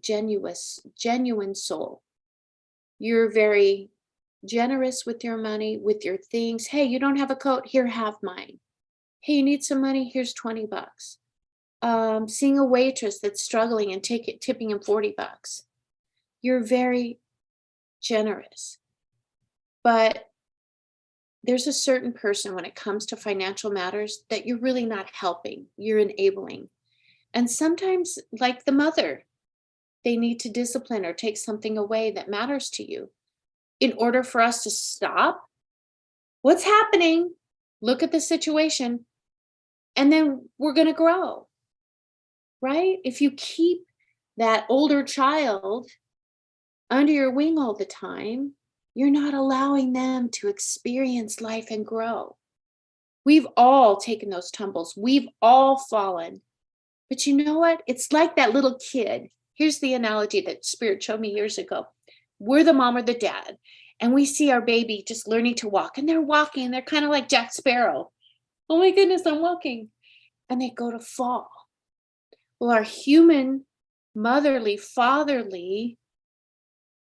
[SPEAKER 2] soul. You're very generous with your money, with your things. Hey, you don't have a coat? Here, have mine. Hey, you need some money? Here's $20. Seeing a waitress that's struggling and tipping him $40. You're very generous. But there's a certain person when it comes to financial matters that you're really not helping, you're enabling. And sometimes, like the mother, they need to discipline or take something away that matters to you in order for us to stop what's happening, look at the situation, and then we're going to grow, right? If you keep that older child under your wing all the time, you're not allowing them to experience life and grow. We've all taken those tumbles. We've all fallen. But you know what? It's like that little kid. Here's the analogy that Spirit showed me years ago. We're the mom or the dad, and we see our baby just learning to walk, and they're walking, and they're kind of like Jack Sparrow. Oh my goodness, I'm walking. And they go to fall. Well, our human, motherly, fatherly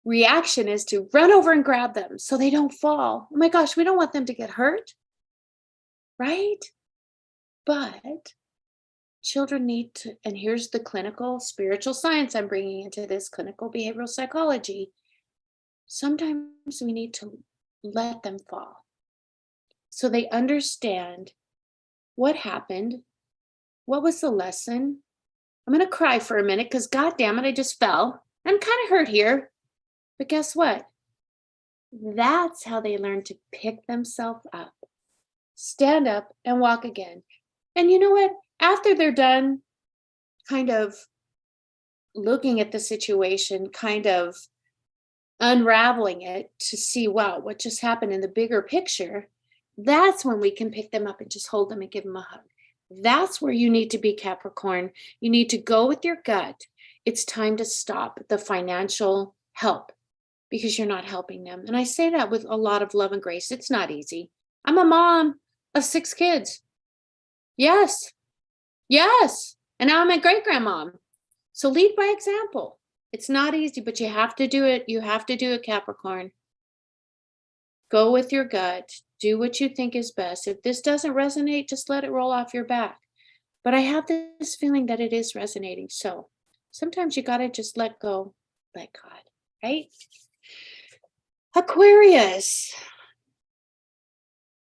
[SPEAKER 2] reaction is to run over and grab them so they don't fall. Oh my gosh, we don't want them to get hurt, right? But children need to, and here's the clinical spiritual science I'm bringing into this, clinical behavioral psychology. Sometimes we need to let them fall so they understand what happened, what was the lesson. I'm going to cry for a minute because, God damn it, I just fell. I'm kind of hurt here. But guess what? That's how they learn to pick themselves up, stand up, and walk again. And you know what? After they're done kind of looking at the situation, kind of unraveling it to see, wow, what just happened in the bigger picture, that's when we can pick them up and just hold them and give them a hug. That's where you need to be, Capricorn. You need to go with your gut. It's time to stop the financial help because you're not helping them. And I say that with a lot of love and grace. It's not easy. I'm a mom of 6 kids. Yes. And now I'm a great grandmom. So lead by example. It's not easy, but you have to do it. You have to do it, Capricorn. Go with your gut. Do what you think is best. If this doesn't resonate, just let it roll off your back. But I have this feeling that it is resonating. So sometimes you got to just let go, let God, right? Aquarius.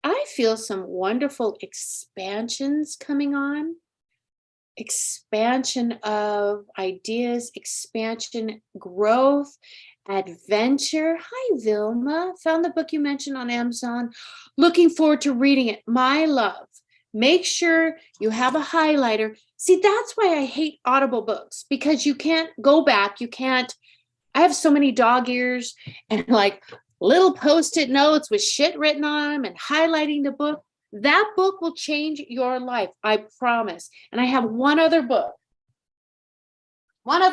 [SPEAKER 2] I feel some wonderful expansions coming on. Expansion of ideas, expansion, growth, adventure. Hi, Vilma. Found the book you mentioned on Amazon. Looking forward to reading it. My love. Make sure you have a highlighter. See, that's why I hate Audible books, because you can't go back. You can't. I have so many dog ears and like little Post-it notes with shit written on them and highlighting the book. That book will change your life, I promise. And I have one other book. I'll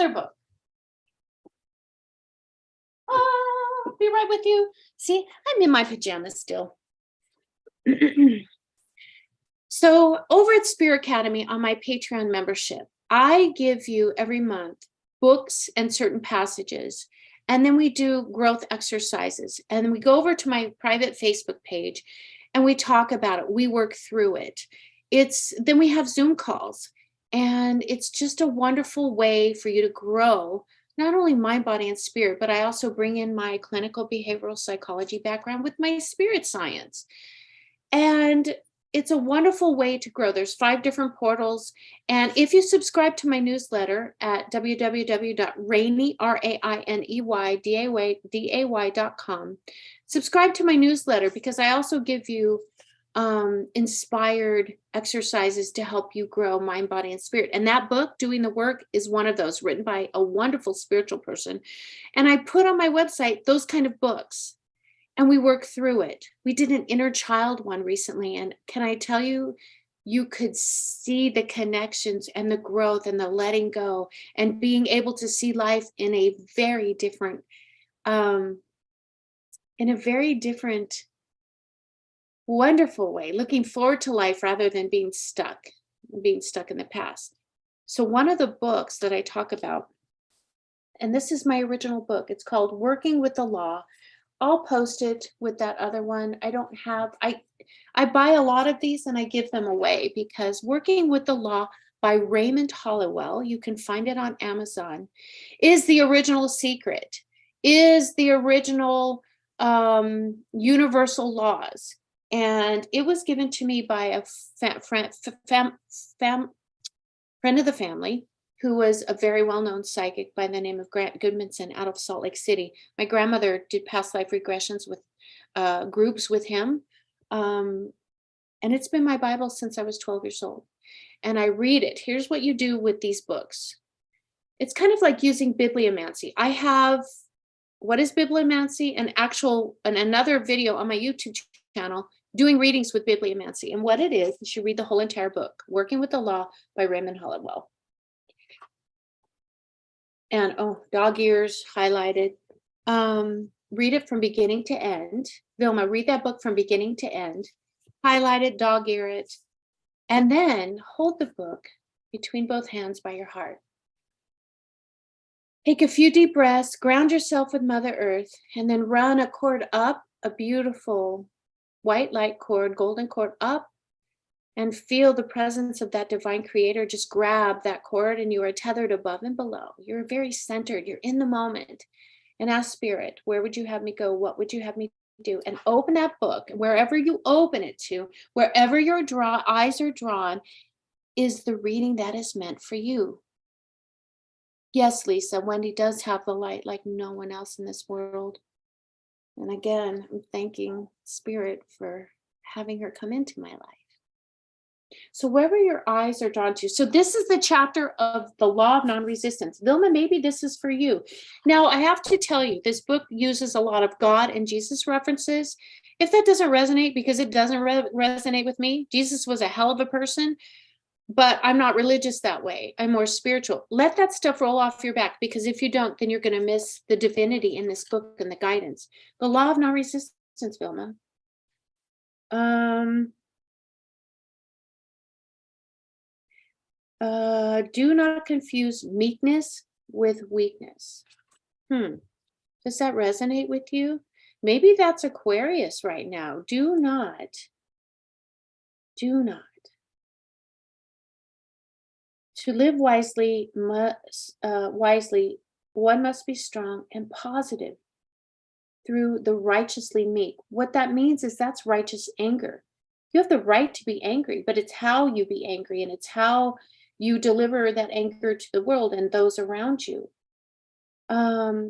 [SPEAKER 2] be right with you. See, I'm in my pajamas still. So over at Spirit Academy on my Patreon membership, I give you every month books and certain passages. And then we do growth exercises. And then we go over to my private Facebook page and we talk about it. We work through it. Then we have Zoom calls. And it's just a wonderful way for you to grow, not only mind, body, and spirit, but I also bring in my clinical behavioral psychology background with my spirit science. And it's a wonderful way to grow. There's 5 different portals. And if you subscribe to my newsletter at www.rainey, RAINEYDAY.com, subscribe to my newsletter because I also give you inspired exercises to help you grow mind, body, and spirit. And that book, Doing the Work, is one of those, written by a wonderful spiritual person. And I put on my website those kind of books. And we work through it. We did an inner child one recently. And can I tell you, you could see the connections and the growth and the letting go and being able to see life in a very different, wonderful way, looking forward to life rather than being stuck in the past. So one of the books that I talk about, and this is my original book, it's called Working with the Law. I'll post it with that other one. I buy a lot of these and I give them away because Working with the Law by Raymond Hollowell, you can find it on Amazon, is the original secret, is the original universal laws. And it was given to me by a friend of the family, who was a very well-known psychic by the name of Grant Goodmanson out of Salt Lake City. My grandmother did past life regressions with groups with him. And it's been my Bible since I was 12 years old. And I read it. Here's what you do with these books. It's kind of like using bibliomancy. I have, what is bibliomancy? Another video on my YouTube channel doing readings with bibliomancy. And what it is, you should read the whole entire book, Working with the Law by Raymond Hollowell. And dog ears highlighted. Read it from beginning to end. Vilma, read that book from beginning to end. Highlight it, dog ear it, and then hold the book between both hands by your heart. Take a few deep breaths, ground yourself with Mother Earth, and then run a cord up, a beautiful white light cord, golden cord up, and feel the presence of that divine creator. Just grab that cord and you are tethered above and below. You're very centered. You're in the moment. And ask Spirit, where would you have me go? What would you have me do? And open that book. Wherever you open it to, wherever your eyes are drawn, is the reading that is meant for you. Yes, Lisa, Wendy does have the light like no one else in this world. And again, I'm thanking Spirit for having her come into my life. So wherever your eyes are drawn to. So this is the chapter of the law of non-resistance. Vilma, maybe this is for you. Now, I have to tell you, this book uses a lot of God and Jesus references. If that doesn't resonate, because it doesn't resonate with me, Jesus was a hell of a person, but I'm not religious that way. I'm more spiritual. Let that stuff roll off your back, because if you don't, then you're going to miss the divinity in this book and the guidance. The law of non-resistance, Vilma. Do not confuse meekness with weakness. Does that resonate with you? Maybe that's Aquarius right now. Do not. To live wisely, one must be strong and positive through the righteously meek. What that means is that's righteous anger. You have the right to be angry, but it's how you be angry, and it's how you deliver that anger to the world and those around you.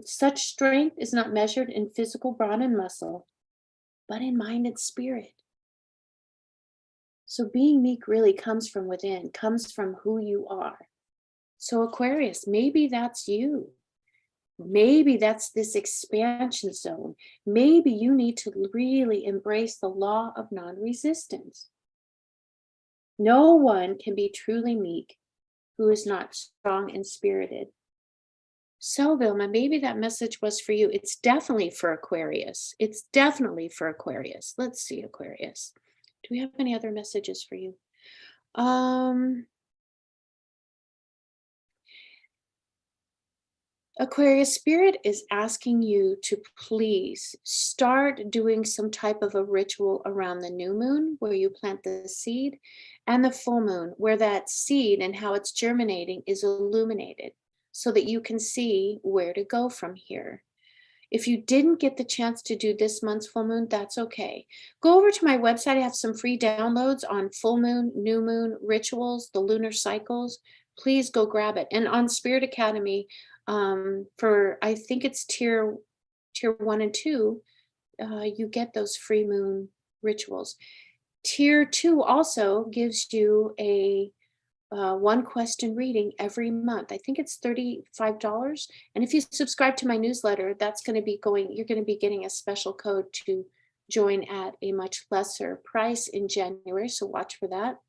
[SPEAKER 2] Such strength is not measured in physical brawn and muscle, but in mind and spirit. So being meek really comes from within, comes from who you are. So Aquarius, maybe that's you. Maybe that's this expansion zone. Maybe you need to really embrace the law of non-resistance. No one can be truly meek who is not strong and spirited. So Vilma, maybe that message was for you. It's definitely for Aquarius. Let's see, Aquarius. Do we have any other messages for you? Aquarius, Spirit is asking you to please start doing some type of a ritual around the new moon where you plant the seed, and the full moon where that seed and how it's germinating is illuminated so that you can see where to go from here. If you didn't get the chance to do this month's full moon, that's okay. Go over to my website. I have some free downloads on full moon, new moon rituals, the lunar cycles. Please go grab it. And on Spirit Academy, for I think it's tier 1 and 2, you get those free moon rituals. Tier 2 also gives you a one question reading every month. I think it's $35. And if you subscribe to my newsletter, that's going to be you're going to be getting a special code to join at a much lesser price in January. So watch for that.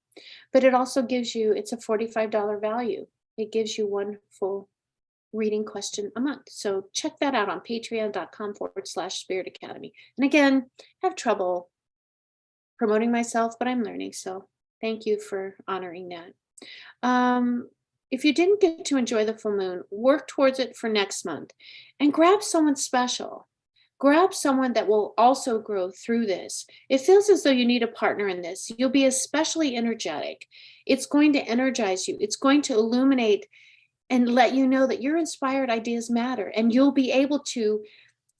[SPEAKER 2] But it also gives you, it's a $45 value. It gives you one full reading question a month. So check that out on patreon.com/Spirit Academy. And again, I have trouble promoting myself, but I'm learning. So thank you for honoring that. If you didn't get to enjoy the full moon, work towards it for next month and grab someone special. Grab someone that will also grow through this. It feels as though you need a partner in this. You'll be especially energetic. It's going to energize you. It's going to illuminate and let you know that your inspired ideas matter. And you'll be able to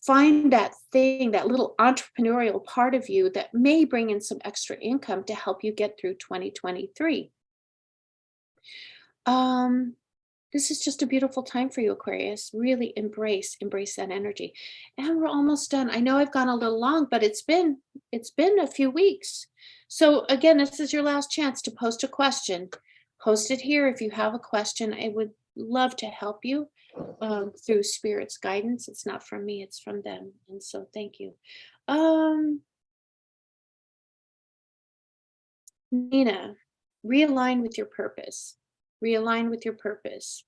[SPEAKER 2] find that thing, that little entrepreneurial part of you that may bring in some extra income to help you get through 2023. This is just a beautiful time for you, Aquarius. Really embrace that energy. And we're almost done. I know I've gone a little long, but it's been a few weeks. So again, this is your last chance to post a question. Post it here if you have a question. I would love to help you through Spirit's guidance. It's not from me, it's from them. And so thank you. Nina, realign with your purpose. Realign with your purpose.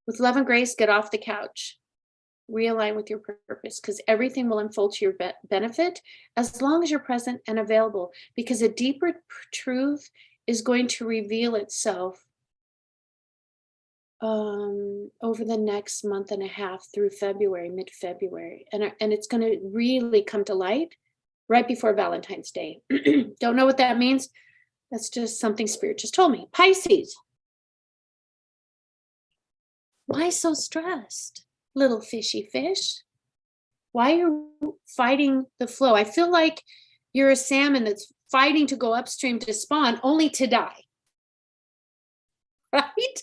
[SPEAKER 2] With love and grace, get off the couch. Realign with your purpose, because everything will unfold to your benefit as long as you're present and available, because a deeper truth is going to reveal itself over the next month and a half through February, mid-February. And it's going to really come to light right before Valentine's Day. Don't know what that means. That's just something Spirit just told me. Pisces. Why so stressed, little fishy fish? Why are you fighting the flow? I feel like you're a salmon that's fighting to go upstream to spawn, only to die. Right?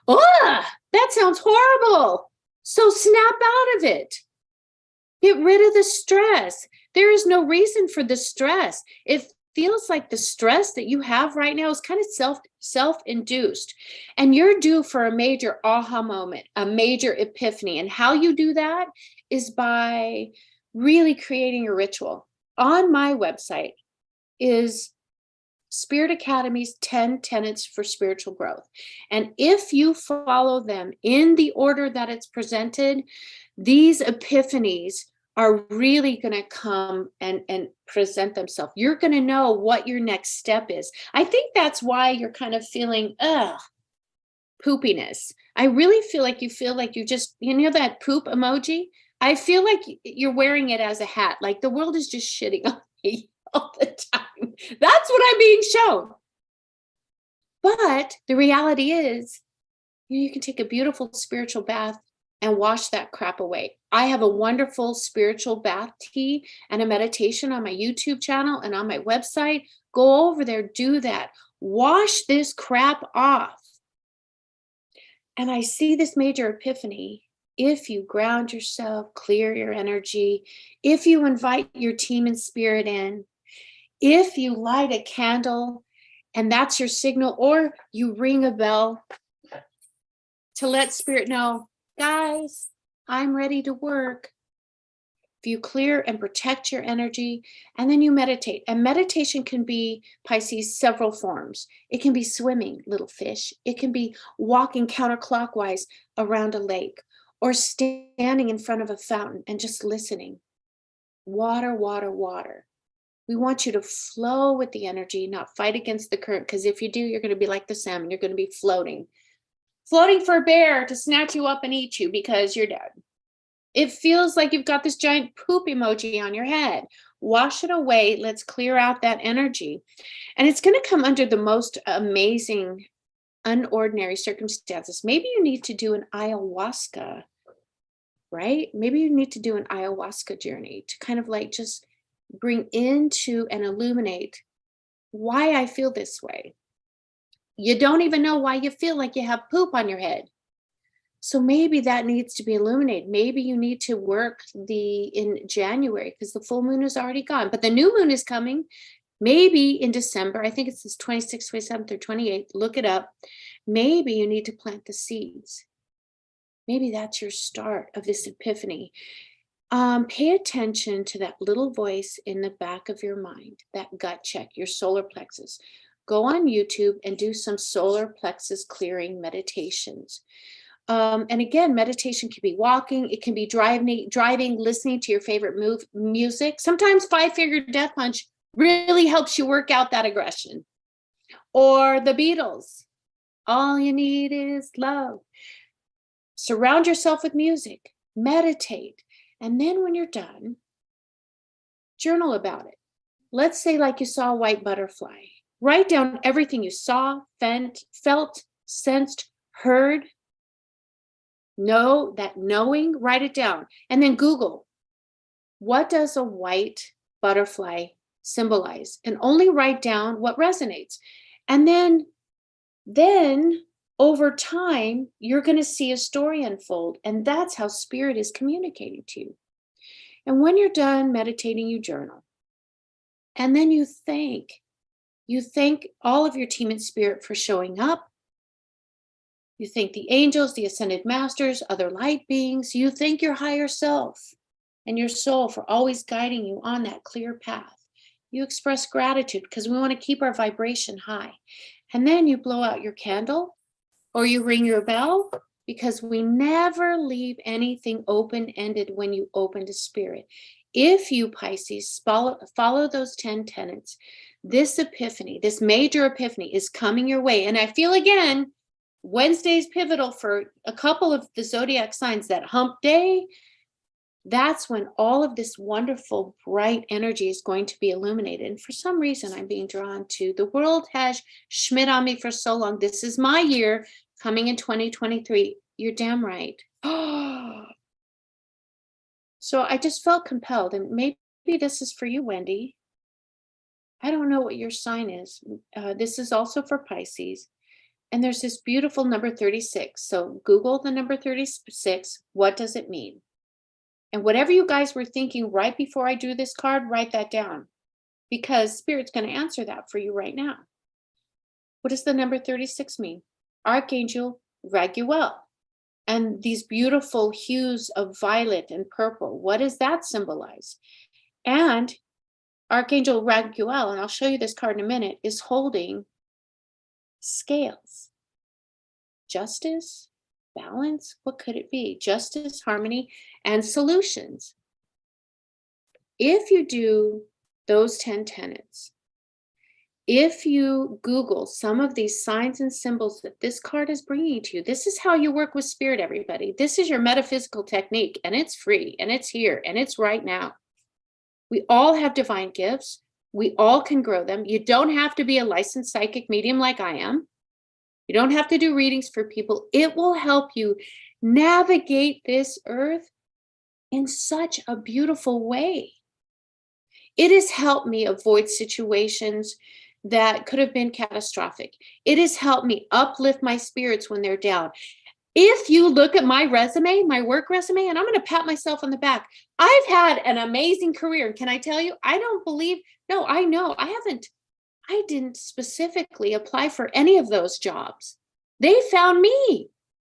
[SPEAKER 2] Oh, that sounds horrible. So snap out of it. Get rid of the stress. There is no reason for the stress. It feels like the stress that you have right now is kind of self-induced. And you're due for a major aha moment, a major epiphany. And how you do that is by really creating a ritual. On my website is Spirit Academy's 10 tenets for spiritual growth. And if you follow them in the order that it's presented, these epiphanies are really going to come and present themselves. You're going to know what your next step is. I think that's why you're kind of feeling, poopiness. I really feel like you just, you know, that poop emoji? I feel like you're wearing it as a hat. Like the world is just shitting on me all the time. That's what I'm being shown. But the reality is, you can take a beautiful spiritual bath and wash that crap away. I have a wonderful spiritual bath tea and a meditation on my YouTube channel and on my website. Go over there, do that. Wash this crap off. And I see this major epiphany if you ground yourself, clear your energy, if you invite your team and spirit in, if you light a candle and that's your signal, or you ring a bell to let Spirit know, guys, I'm ready to work. If you clear and protect your energy, and then you meditate. And meditation can be, Pisces, several forms. It can be swimming, little fish. It can be walking counterclockwise around a lake, or standing in front of a fountain and just listening. Water, water, water. We want you to flow with the energy, not fight against the current, because if you do, you're going to be like the salmon. You're going to be floating for a bear to snatch you up and eat you because you're dead. It feels like you've got this giant poop emoji on your head. Wash it away. Let's clear out that energy. And it's going to come under the most amazing, unordinary circumstances. Maybe you need to do an ayahuasca right? Maybe you need to do an ayahuasca journey to kind of like just bring into and illuminate why I feel this way. You don't even know why you feel like you have poop on your head. So maybe that needs to be illuminated. Maybe you need to work in January because the full moon is already gone, but the new moon is coming. Maybe in December, I think it's this 26th, 27th, or 28th. Look it up. Maybe you need to plant the seeds. Maybe that's your start of this epiphany. Pay attention to that little voice in the back of your mind, that gut check, your solar plexus. Go on YouTube and do some solar plexus clearing meditations. And again, meditation can be walking, it can be driving, listening to your favorite music. Sometimes 5-Finger Death Punch really helps you work out that aggression. Or the Beatles, All You Need Is Love. Surround yourself with music, meditate, and then when you're done, journal about it. Let's say like you saw a white butterfly. Write down everything you saw, felt, sensed, heard. Know that knowing, write it down. And then Google, what does a white butterfly symbolize? And only write down what resonates. And then over time, you're going to see a story unfold. And that's how spirit is communicating to you. And when you're done meditating, you journal. And then you thank all of your team and spirit for showing up. You thank the angels, the ascended masters, other light beings. You thank your higher self and your soul for always guiding you on that clear path. You express gratitude because we want to keep our vibration high. And then you blow out your candle or you ring your bell, because we never leave anything open-ended when you open to spirit. If you, Pisces, follow those 10 tenets, this epiphany, this major epiphany is coming your way. And I feel again, Wednesday's pivotal for a couple of the zodiac signs. That hump day, that's when all of this wonderful bright energy is going to be illuminated. And for some reason, I'm being drawn to the world has Schmidt on me for so long. This is my year coming in 2023. You're damn right. So I just felt compelled, and maybe this is for you, Wendy. I don't know what your sign is. This is also for Pisces. And there's this beautiful number 36. So Google the number 36. What does it mean? And whatever you guys were thinking right before I drew this card, write that down, because Spirit's going to answer that for you right now. What does the number 36 mean? Archangel Raguel. And these beautiful hues of violet and purple, what does that symbolize? And Archangel Raguel, and I'll show you this card in a minute, is holding scales. Justice, balance, what could it be? Justice, harmony, and solutions. If you do those 10 tenets, if you Google some of these signs and symbols that this card is bringing to you, this is how you work with spirit, everybody. This is your metaphysical technique, and it's free, and it's here, and it's right now. We all have divine gifts. We all can grow them. You don't have to be a licensed psychic medium like I am. You don't have to do readings for people. It will help you navigate this earth in such a beautiful way. It has helped me avoid situations that could have been catastrophic. It has helped me uplift my spirits when they're down. If you look at my resume, my work resume, and I'm going to pat myself on the back, I've had an amazing career. Can I tell you? I know I didn't specifically apply for any of those jobs. They found me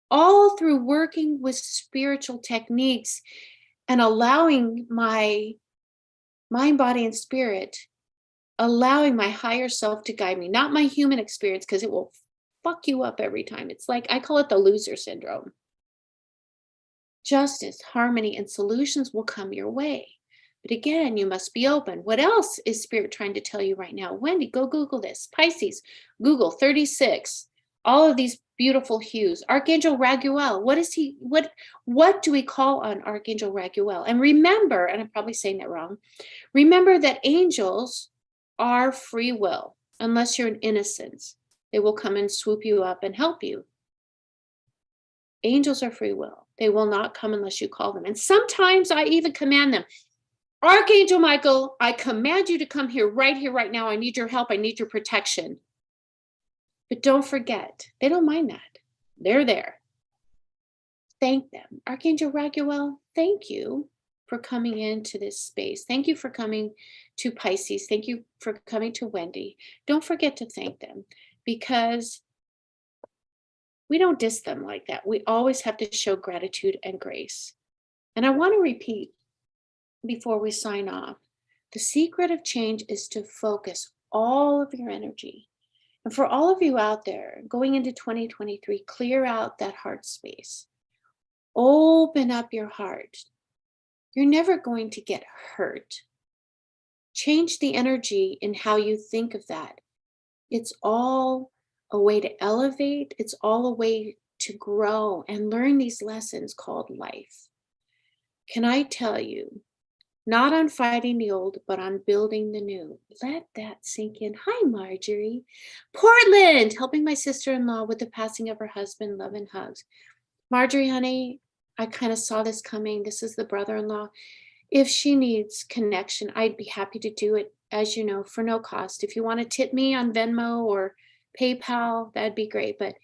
[SPEAKER 2] all through working with spiritual techniques and allowing my mind, body, and spirit, allowing my higher self to guide me, not my human experience, because it will fuck you up every time. It's like, I call it the loser syndrome. Justice, harmony, and solutions will come your way. But again, you must be open. What else is Spirit trying to tell you right now? Wendy, go Google this. Pisces, Google 36. All of these beautiful hues. Archangel Raguel, what do we call on Archangel Raguel? And remember, and I'm probably saying that wrong, remember that angels are free will, unless you're an innocence. They will come and swoop you up and help you. Angels are free will. They will not come unless you call them. And sometimes I even command them. Archangel Michael, I command you to come here, right now. I need your help. I need your protection. But don't forget, they don't mind that. They're there. Thank them. Archangel Raguel, thank you for coming into this space. Thank you for coming to Pisces. Thank you for coming to Wendy. Don't forget to thank them, because we don't diss them like that. We always have to show gratitude and grace. And I want to repeat before we sign off, the secret of change is to focus all of your energy. And for all of you out there going into 2023, clear out that heart space. Open up your heart. You're never going to get hurt. Change the energy in how you think of that. It's all a way to elevate. It's all a way to grow and learn these lessons called life. Can I tell you, not on fighting the old, but on building the new. Let that sink in. Hi, Marjorie. Portland, helping my sister-in-law with the passing of her husband. Love and hugs. Marjorie, honey, I kind of saw this coming. This is the brother-in-law. If she needs connection, I'd be happy to do it, as you know, for no cost. If you want to tip me on Venmo or PayPal, that'd be great. But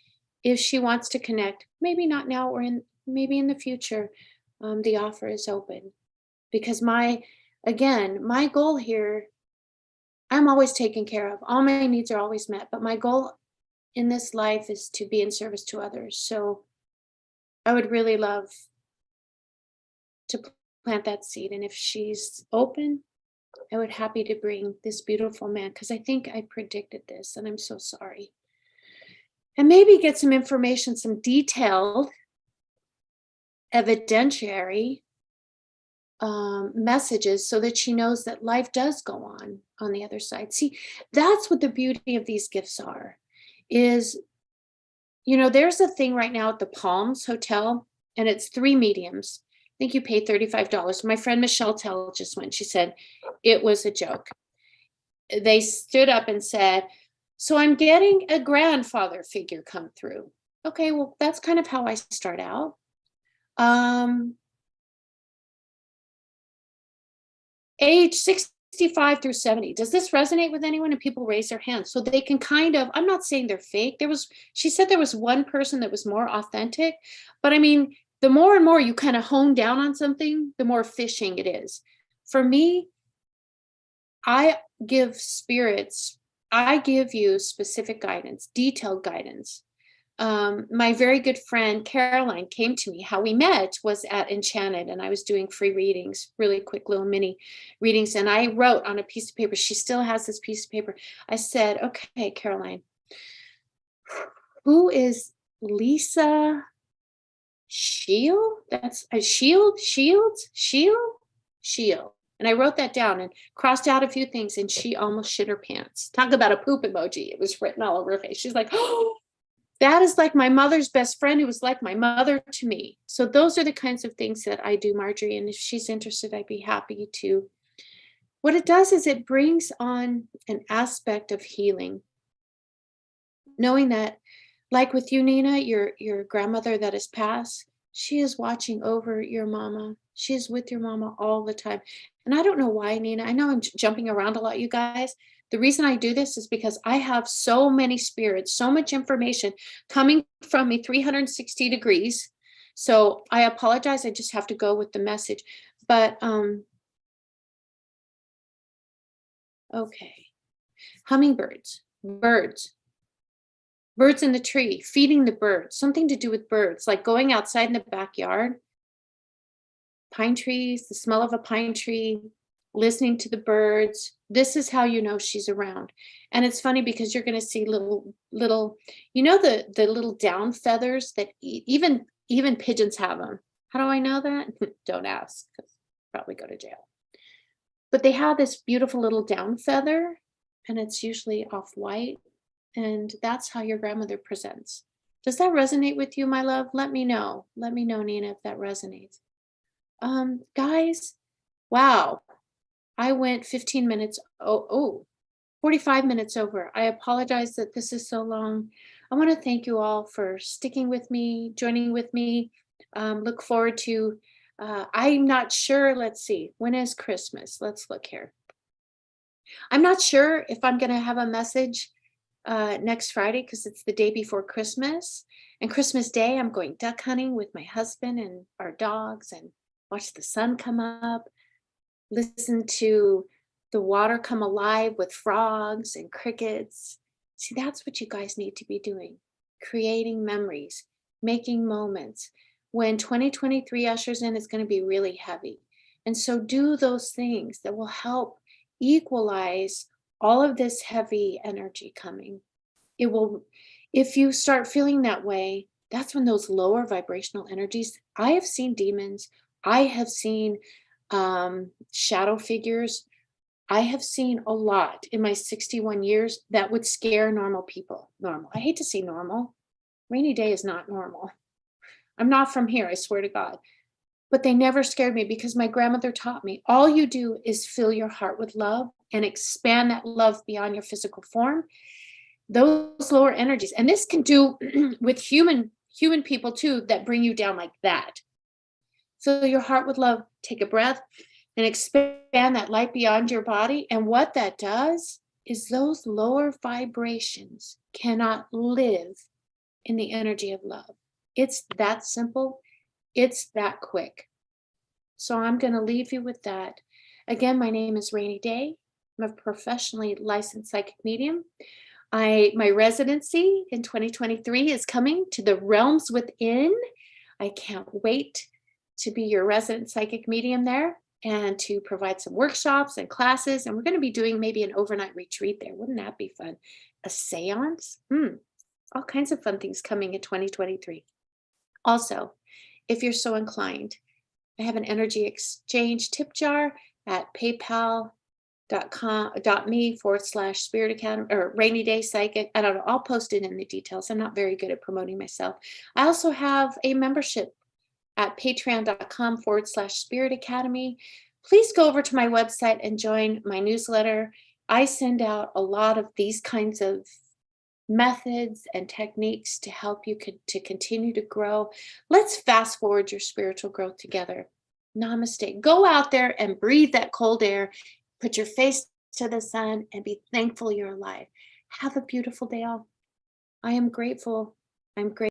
[SPEAKER 2] if she wants to connect, maybe not now or maybe in the future, the offer is open. Because my goal here, I'm always taken care of. All my needs are always met. But my goal in this life is to be in service to others. So I would really love to plant that seed. And if she's open, I would happy to bring this beautiful man, because I think I predicted this and I'm so sorry. And maybe get some information, some detailed evidentiary messages, so that she knows that life does go on the other side. See, that's what the beauty of these gifts are, is, there's a thing right now at the Palms Hotel, and it's 3 mediums. I think you pay $35. My friend Michelle Tell just went. She said it was a joke. They stood up and said, so I'm getting a grandfather figure come through. Okay, well, that's kind of how I start out. Age 65 through 70. Does this resonate with anyone? And people raise their hands so they can kind of, I'm not saying they're fake. She said there was one person that was more authentic, but I mean, the more and more you kind of hone down on something, the more fishing it is. For me, I give you specific guidance, detailed guidance. My very good friend Caroline came to me. How we met was at Enchanted, and I was doing free readings, really quick little mini readings. And I wrote on a piece of paper, she still has this piece of paper. I said, okay, Caroline, who is Lisa Shield? That's a Shields. And I wrote that down and crossed out a few things, and she almost shit her pants. Talk about a poop emoji. It was written all over her face. She's like, oh, that is like my mother's best friend, who was like my mother to me. So those are the kinds of things that I do, Marjorie. And if she's interested, I'd be happy to. What it does is it brings on an aspect of healing. Knowing that, like with you, Nina, your grandmother that has passed, she is watching over your mama. She is with your mama all the time. And I don't know why, Nina. I know I'm jumping around a lot, you guys. The reason I do this is because I have so many spirits, so much information coming from me 360 degrees. So I apologize. I just have to go with the message. But, okay. Hummingbirds, birds in the tree, feeding the birds, something to do with birds, like going outside in the backyard, pine trees, the smell of a pine tree, listening to the birds. This is how you know she's around. And it's funny because you're going to see little, the little down feathers that even pigeons have them. How do I know that? Don't ask, because probably go to jail. But they have this beautiful little down feather, and it's usually off white. And that's how your grandmother presents. Does that resonate with you, my love? Let me know. Let me know, Nina, if that resonates. Guys, wow. I went 15 minutes, 45 minutes over. I apologize that this is so long. I want to thank you all for sticking with me, joining with me. Look forward to, I'm not sure. Let's see, when is Christmas? Let's look here. I'm not sure if I'm going to have a message next Friday because it's the day before Christmas. And Christmas Day, I'm going duck hunting with my husband and our dogs and watch the sun come up, listen to the water come alive with frogs and crickets. See, that's what you guys need to be doing, creating memories, making moments. When 2023 ushers in, it's going to be really heavy. And so do those things that will help equalize all of this heavy energy coming. It will, if you start feeling that way, that's when those lower vibrational energies, I have seen demons, I have seen shadow figures, I have seen a lot in my 61 years that would scare normal people. Normal. I hate to say normal. Rainy Day is not normal. I'm not from here, I swear to God. But they never scared me because my grandmother taught me all you do is fill your heart with love and expand that love beyond your physical form. Those lower energies, and this can do with human people too, that bring you down like that. Fill your heart with love, take a breath, and expand that light beyond your body. And what that does is those lower vibrations cannot live in the energy of love. It's that simple. It's that quick. So I'm going to leave you with that. Again, my name is Rainy Day. I'm a professionally licensed psychic medium. My residency in 2023 is coming to the realms within. I can't wait to be your resident psychic medium there and to provide some workshops and classes. And we're going to be doing maybe an overnight retreat there. Wouldn't that be fun? A seance? All kinds of fun things coming in 2023. Also, if you're so inclined, I have an energy exchange tip jar at paypal.me/Spirit Academy or Rainy Day Psychic. I don't know. I'll post it in the details. I'm not very good at promoting myself. I also have a membership at patreon.com/Spirit Academy. Please go over to my website and join my newsletter. I send out a lot of these kinds of methods and techniques to help you to continue to grow. Let's fast forward your spiritual growth together. Namaste. Go out there and breathe that cold air. Put your face to the sun and be thankful you're alive. Have a beautiful day all. I am grateful. I'm grateful.